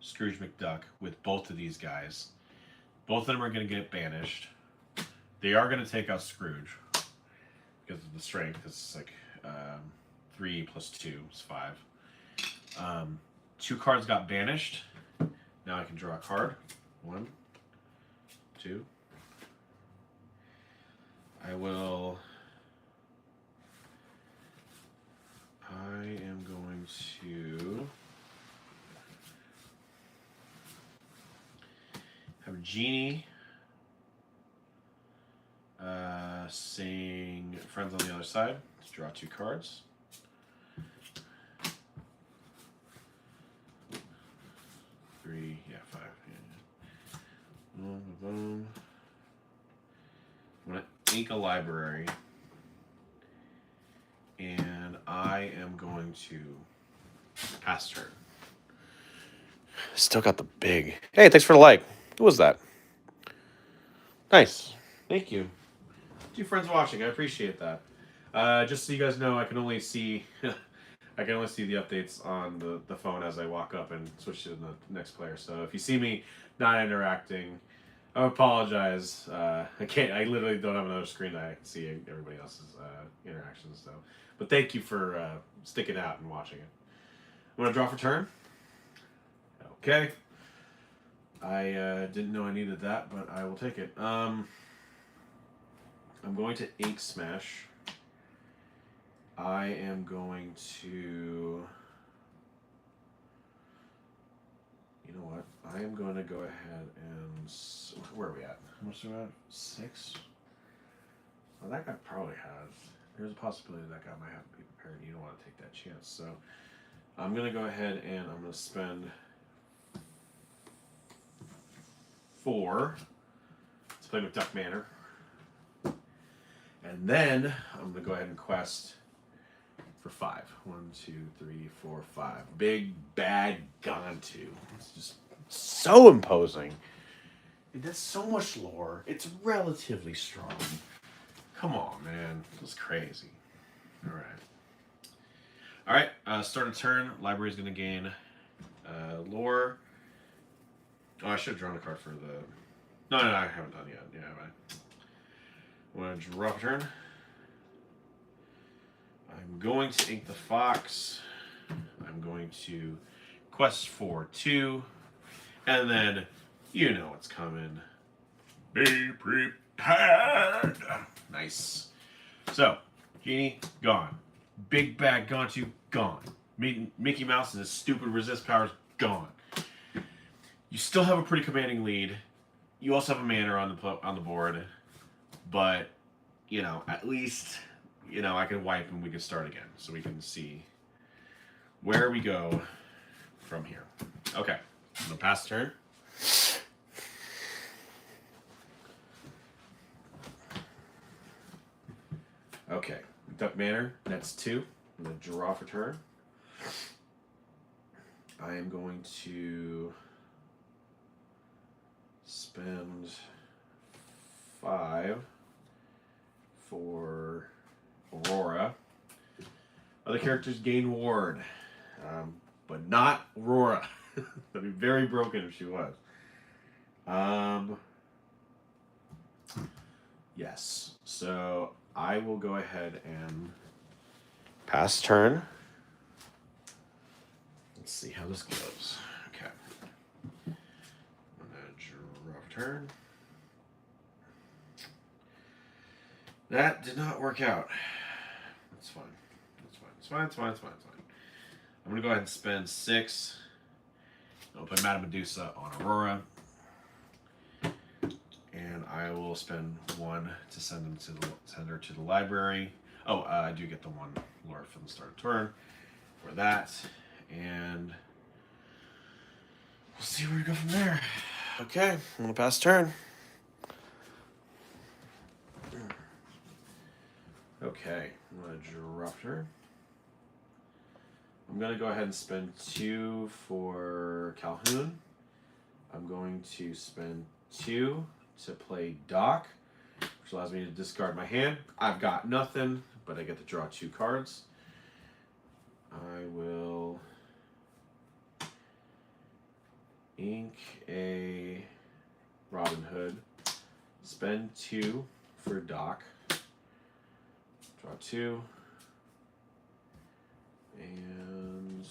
Scrooge McDuck with both of these guys. Both of them are going to get banished. They are going to take out Scrooge because of the strength. It's like 3 plus 2 is 5. 2 cards got banished. Now I can draw a card. 1, 2. I am going to have Genie saying friends on the other side. Let's draw 2 cards. Three, yeah, 5. Yeah. Boom, boom. I'm going to ink a library. And I am going to pass turn. Still got the big. Hey, thanks for the like. Who was that? Nice. Thank you. 2 friends watching. I appreciate that. Just so you guys know, I can only see I can only see the updates on the phone as I walk up and switch to the next player. So if you see me not interacting, I apologize. I can't. I literally don't have another screen that I can see everybody else's interactions. So, but thank you for sticking out and watching it. I'm gonna draw for turn. Okay. I didn't know I needed that, but I will take it. I'm going to Ink Smash. I am going to. You know what? I am going to go ahead and. Where are we at? How much are we at? 6? Well, that guy probably has. There's a possibility that guy might have to be prepared. You don't want to take that chance. So I'm going to go ahead and I'm going to spend 4 to play McDuck Manor. And then I'm going to go ahead and quest for 5. 1, 2, 3, 4, 5. Big Bad Gantu. It's just so imposing. It does so much lore. It's relatively strong. Come on, man. That's crazy. Alright, start a turn. Library's going to gain lore. Oh, I should have drawn a card for the... No, I haven't done it yet. Yeah, I'm going to draw a turn. I'm going to ink the fox. I'm going to quest for 2. And then, you know what's coming. Be prepared. Nice. So, Genie, gone. Big Bad Gantu, gone. Mickey Mouse and his stupid resist powers, gone. You still have a pretty commanding lead. You also have a mana on the board. But, you know, at least... You know, I can wipe and we can start again. So we can see where we go from here. Okay. I'm going to pass the turn. Okay. Duck Manor. That's 2. I'm going to draw for turn. I am going to spend 5 for... Aurora. Other characters gain ward, but not Aurora. That'd be very broken if she was. Yes. So I will go ahead and pass turn. Let's see how this goes. Okay. I'm gonna draw for turn. That did not work out. That's fine. It's fine. I'm going to go ahead and spend 6. I'll put Madame Medusa on Aurora. And I will spend 1 to send her to the library. Oh, I do get the 1 lore from the start of turn for that. And we'll see where we go from there. Okay, I'm going to pass turn. Okay, I'm going to drop her. I'm going to go ahead and spend 2 for Calhoun. I'm going to spend 2 to play Doc, which allows me to discard my hand. I've got nothing, but I get to draw 2 cards. I will ink a Robin Hood, spend 2 for Doc. Draw 2. And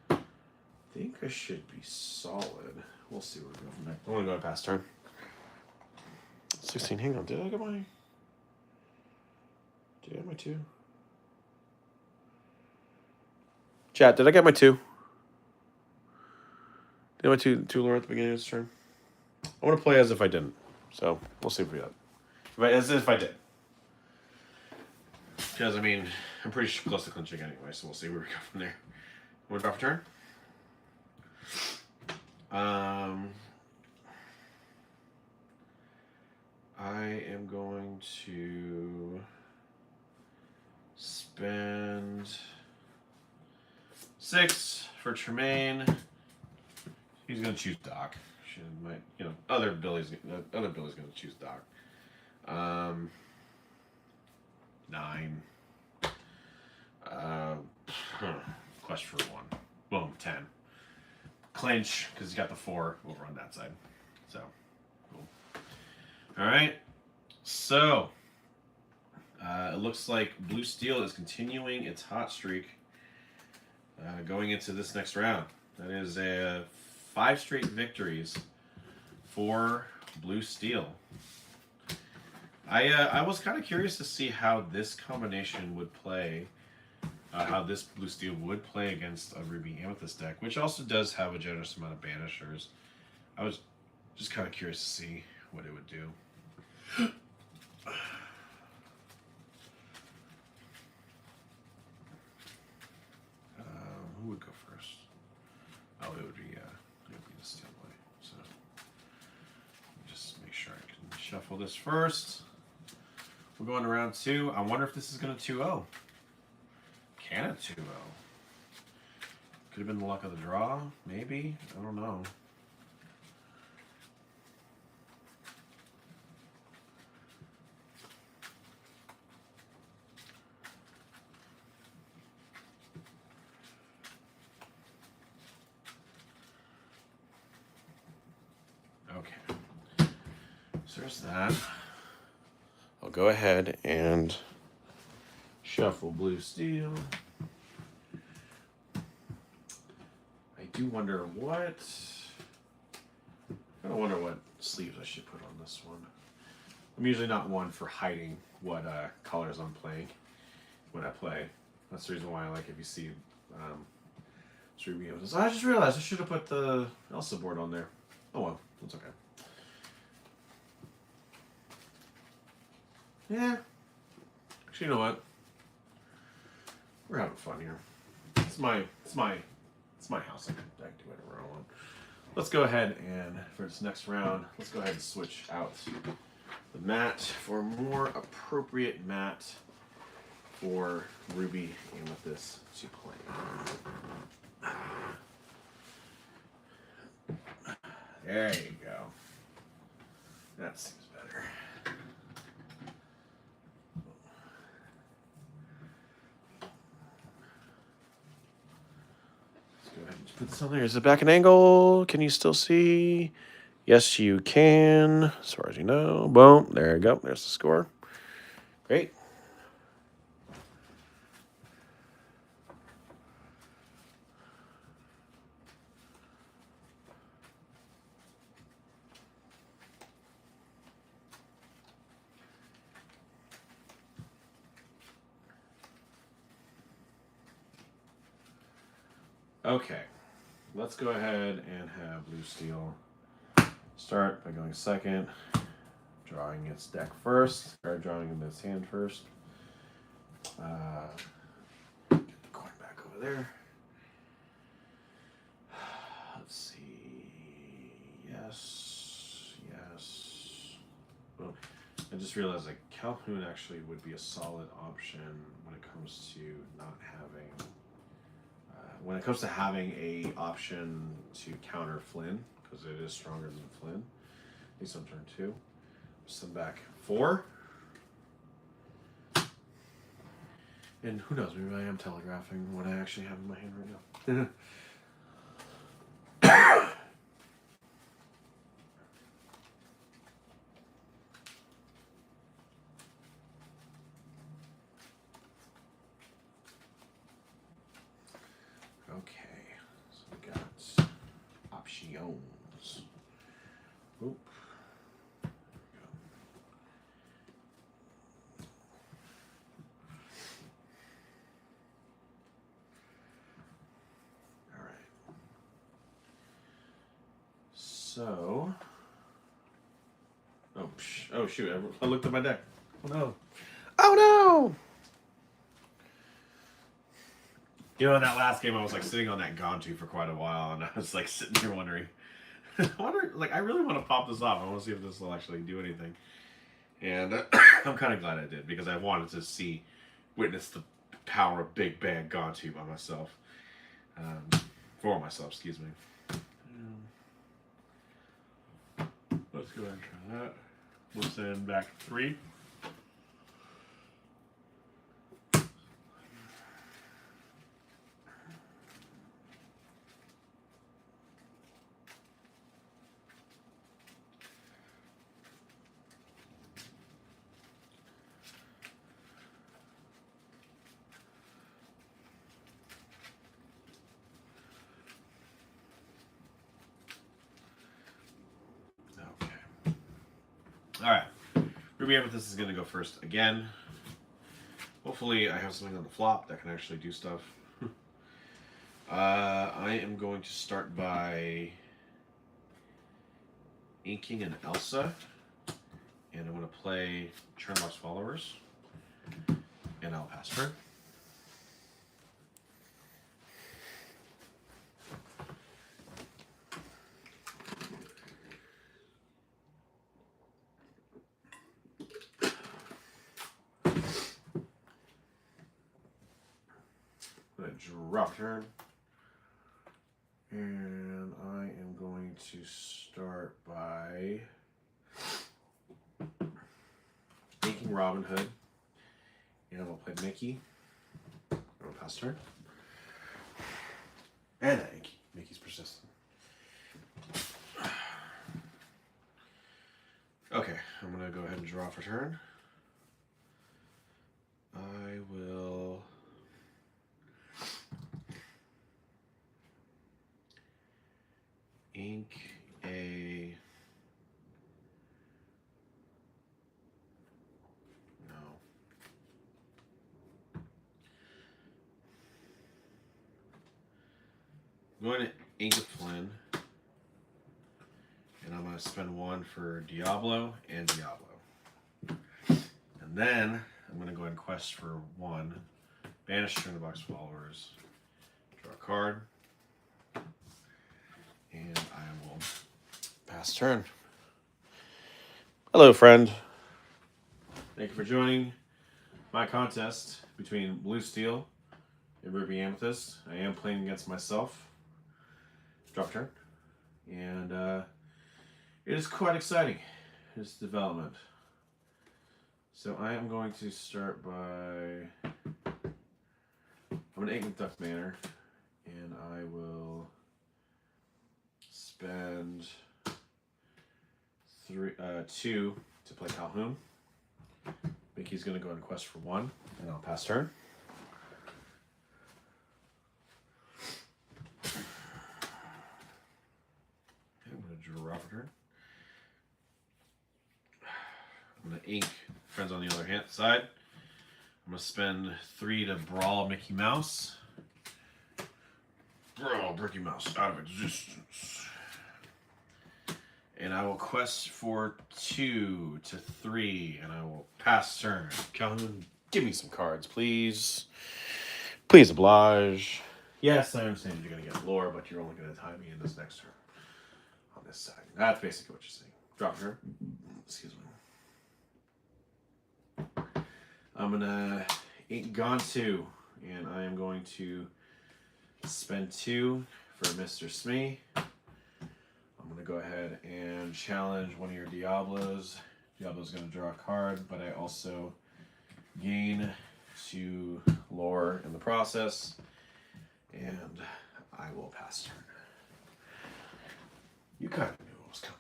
I think I should be solid. We'll see where we go from there. I'm going to go past turn. 16. Hang on. Did I get my 2? Chat, did I get my 2? Did I get my 2 lore at the beginning of this turn? I want to play as if I didn't. So we'll see if we got it. As if I did. Because, I mean, I'm pretty close to clinching anyway, so we'll see where we go from there. Want to draw for turn? I am going to spend 6 for Tremaine. He's going to choose Doc. option. Other Billy's going to choose Doc. 9. Quest for 1. Boom, 10. Clinch, because he's got the 4 over on that side. So, cool. Alright. So, it looks like Blue Steel is continuing its hot streak going into this next round. That is 5 straight victories for Blue Steel. I was kind of curious to see how this combination would play, how this Blue Steel would play against a Ruby Amethyst deck, which also does have a generous amount of banishers. I was just kind of curious to see what it would do. Who would go first? Oh, it would be the Steel Boy. So just make sure I can shuffle this first. We're going to round 2. I wonder if this is going to 2-0. Can it 2-0? Could have been the luck of the draw, maybe. I don't know. Okay. So there's that. I'll go ahead and shuffle Blue Steel. I do wonder what... I wonder what sleeves I should put on this one. I'm usually not one for hiding what colors I'm playing when I play. That's the reason why I like if you see I just realized I should have put the Elsa board on there. Oh well, that's okay. Yeah. Actually, you know what? We're having fun here. It's my house. I can do whatever I want. Let's go ahead and for this next round, let's go ahead and switch out the mat for a more appropriate mat for Ruby Amethyst to play. There you go. That seems better. Let's go ahead and put this on there. Is it back an angle? Can you still see? Yes, you can. As far as you know. Boom. There you go. There's the score. Great. Okay, let's go ahead and have Blue Steel start by going second, drawing its deck first, or drawing its hand first. Get the coin back over there. Let's see. Yes. Well, I just realized that Calhoun actually would be a solid option when it comes to not having. When it comes to having a option to counter Flynn, because it is stronger than Flynn, at least on turn 2. Send back 4. And who knows, maybe I am telegraphing what I actually have in my hand right now. Okay, so we got options. Oop. All right. So, oh shoot! I looked at my deck. Oh no! Oh no! You know, in that last game, I was like sitting on that Gontu for quite a while, and I was like sitting here wondering, I really want to pop this off. I want to see if this will actually do anything. And I'm kind of glad I did, because I wanted to witness the power of Big Bang Gontu by myself. For myself, excuse me. Let's go ahead and try that. We'll send back 3. Alright, Ruby Amethyst is going to go first again. Hopefully I have something on the flop that can actually do stuff. I am going to start by inking an Elsa. And I'm going to play Churnbox Followers. And I'll pass turn. Drop turn. And I am going to start by making Robin Hood. And I'll play Mickey. I'll pass turn. And a Mickey. Mickey's persistent. Okay, I'm going to go ahead and draw for turn. I will ink a I'm going to ink a Flynn, and I'm going to spend 1 for Diablo and Diablo. And then I'm going to go ahead and quest for 1, banish Churnbox Followers, draw a card, and I will pass turn. Hello, friend. Thank you for joining my contest between Blue Steel and Ruby Amethyst. I am playing against myself. Drop turn. And it is quite exciting, this development. So I am going to start by, I'm going to ink Duck Manor, and I will spend 2 to play Calhoun. Mickey's going to go and quest for 1, and I'll pass turn. I'm going to draw for turn. I'm going to ink Friends on the other hand side. I'm going to spend 3 to brawl Mickey Mouse. Brawl Mickey Mouse out of existence. And I will quest for 2 to 3, and I will pass turn. Calhoun, give me some cards, please. Please oblige. Yes, I understand you're going to get lore, but you're only going to tie me in this next turn. On this side. That's basically what you're saying. Drop turn. Excuse me. I'm going to ink Gone 2, and I am going to spend 2 for Mr. Smee. I'm going to go ahead and challenge one of your Diablos. Diablo's going to draw a card, but I also gain 2 lore in the process, and I will pass turn. You kind of knew what was coming.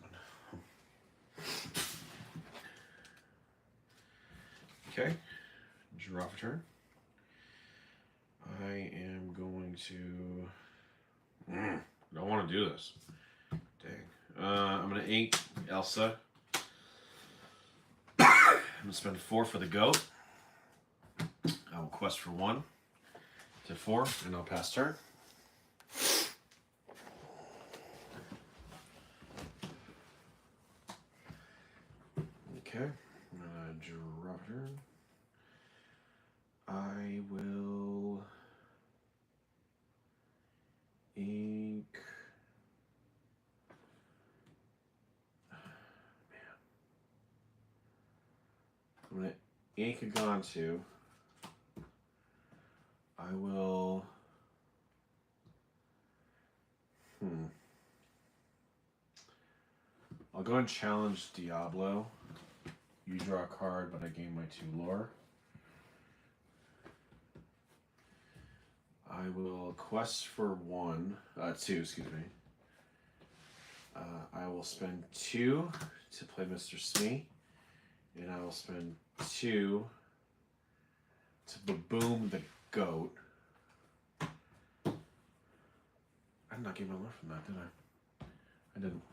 Okay, draw for turn. I am going to... don't want to do this. Dang. I'm going to ink Elsa. I'm going to spend 4 for the goat. I will quest for 1 to 4, and I'll pass turn. Okay, I'm going to draw turn. I will ink... I'm going to ink a Gone 2. I will... I'll I'll go and challenge Diablo. You draw a card, but I gain my 2 lore. I will quest for 2, excuse me. I will spend 2 to play Mr. Smee, and I will spend 2 to baboom the goat. I did not get my lore from that, did I? I didn't.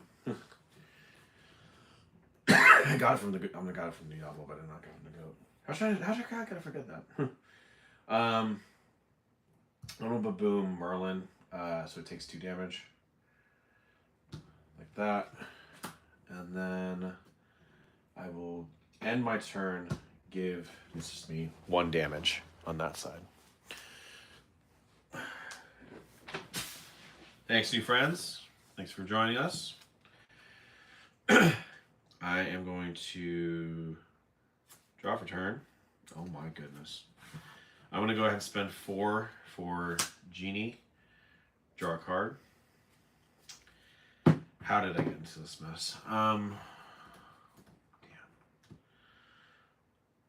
I got it from the. I'm gonna got it from Diablo, but I did not get it from the goat. How should I gotta forget that? I'm gonna baboom Merlin, so it takes 2 damage, like that, and then I will end my turn. Give Mr. Smee 1 damage on that side. Thanks, new friends. Thanks for joining us. I am going to draw for turn. Oh my goodness. I'm going to go ahead and spend 4 for Genie. Draw a card. How did I get into this mess? Damn.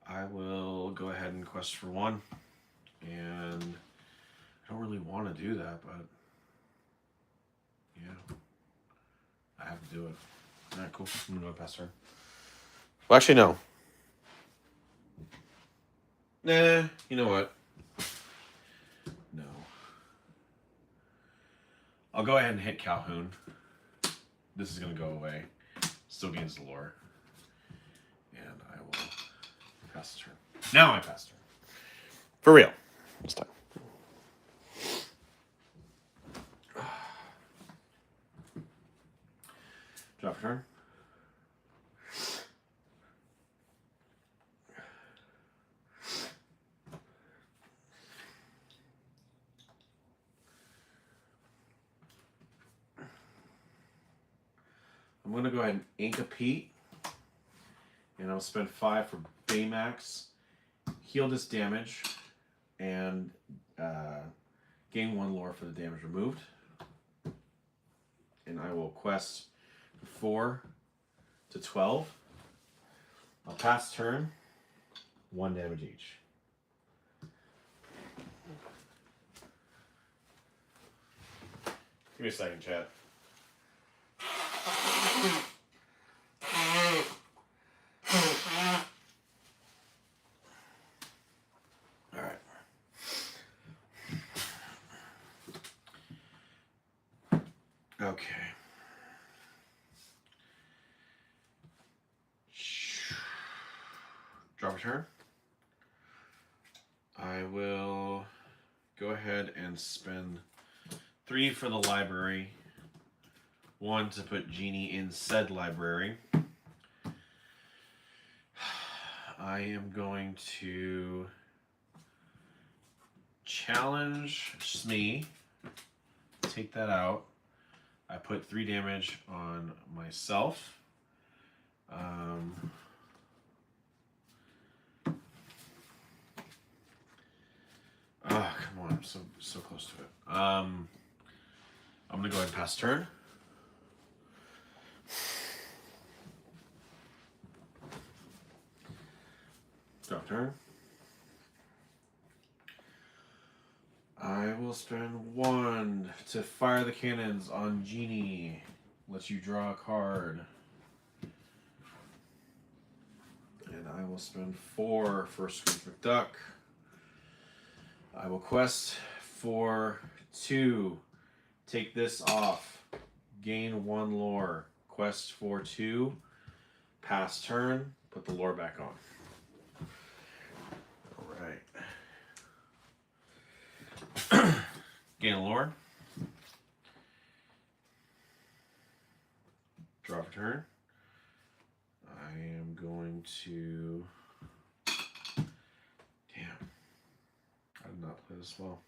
I will go ahead and quest for 1. And I don't really want to do that, but yeah. I have to do it. Alright, cool. I'm gonna go past her. Well, actually, no. Nah, you know what? No. I'll go ahead and hit Calhoun. This is gonna go away. Still gains the lore. And I will pass the turn. Now I pass turn. For real. This time. Drop a turn. I'm going to go ahead and ink a Pete. And I'll spend 5 for Baymax. Heal this damage. And gain 1 lore for the damage removed. And I will quest 4 to 12. I'll pass turn. 1 damage each. Give me a second, chat. All right. Okay. Drop a turn. I will go ahead and spend 3 for the library. 1 to put Genie in said library. I am going to challenge Smee. Take that out. I put 3 damage on myself. Oh, come on. I'm so close to it. I'm going to go ahead and pass turn. Drop turn. I will spend 1 to fire the cannons on Genie. Let you draw a card. And I will spend 4 for Scrooge McDuck. I will quest for 2. Take this off. Gain 1 lore. Quest for 2. Pass turn. Put the lore back on. Alright. Gain a lore. Draw for turn. I am going to... Damn. I did not play this well.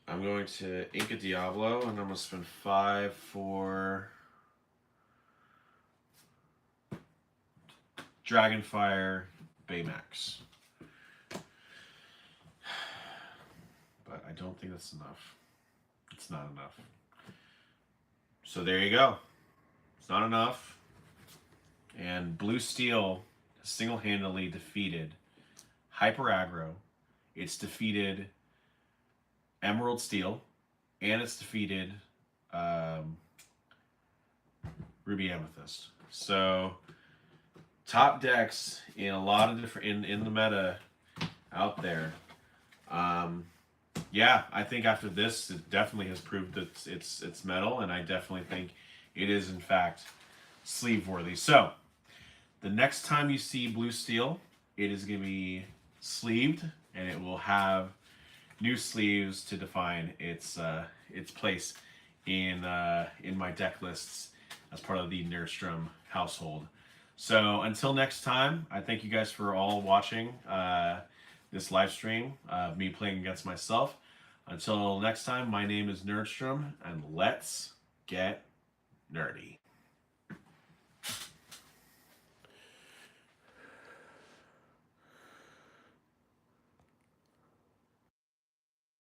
I'm going to ink a Diablo, and I'm going to spend 5 for Dragonfire Baymax. But I don't think that's enough. It's not enough. So there you go. It's not enough. And Blue Steel single-handedly defeated Hyper Aggro. It's defeated Emerald Steel, and it's defeated Ruby Amethyst. So top decks in a lot of different in the meta out there. Yeah, I think after this, it definitely has proved that it's metal, and I definitely think it is in fact sleeve worthy. So the next time you see Blue Steel, it is going to be sleeved, and it will have new sleeves to define its place in my deck lists as part of the Nerdstrom household. So until next time, I thank you guys for all watching this live stream of me playing against myself. Until next time, my name is Nerdstrom, and let's get nerdy.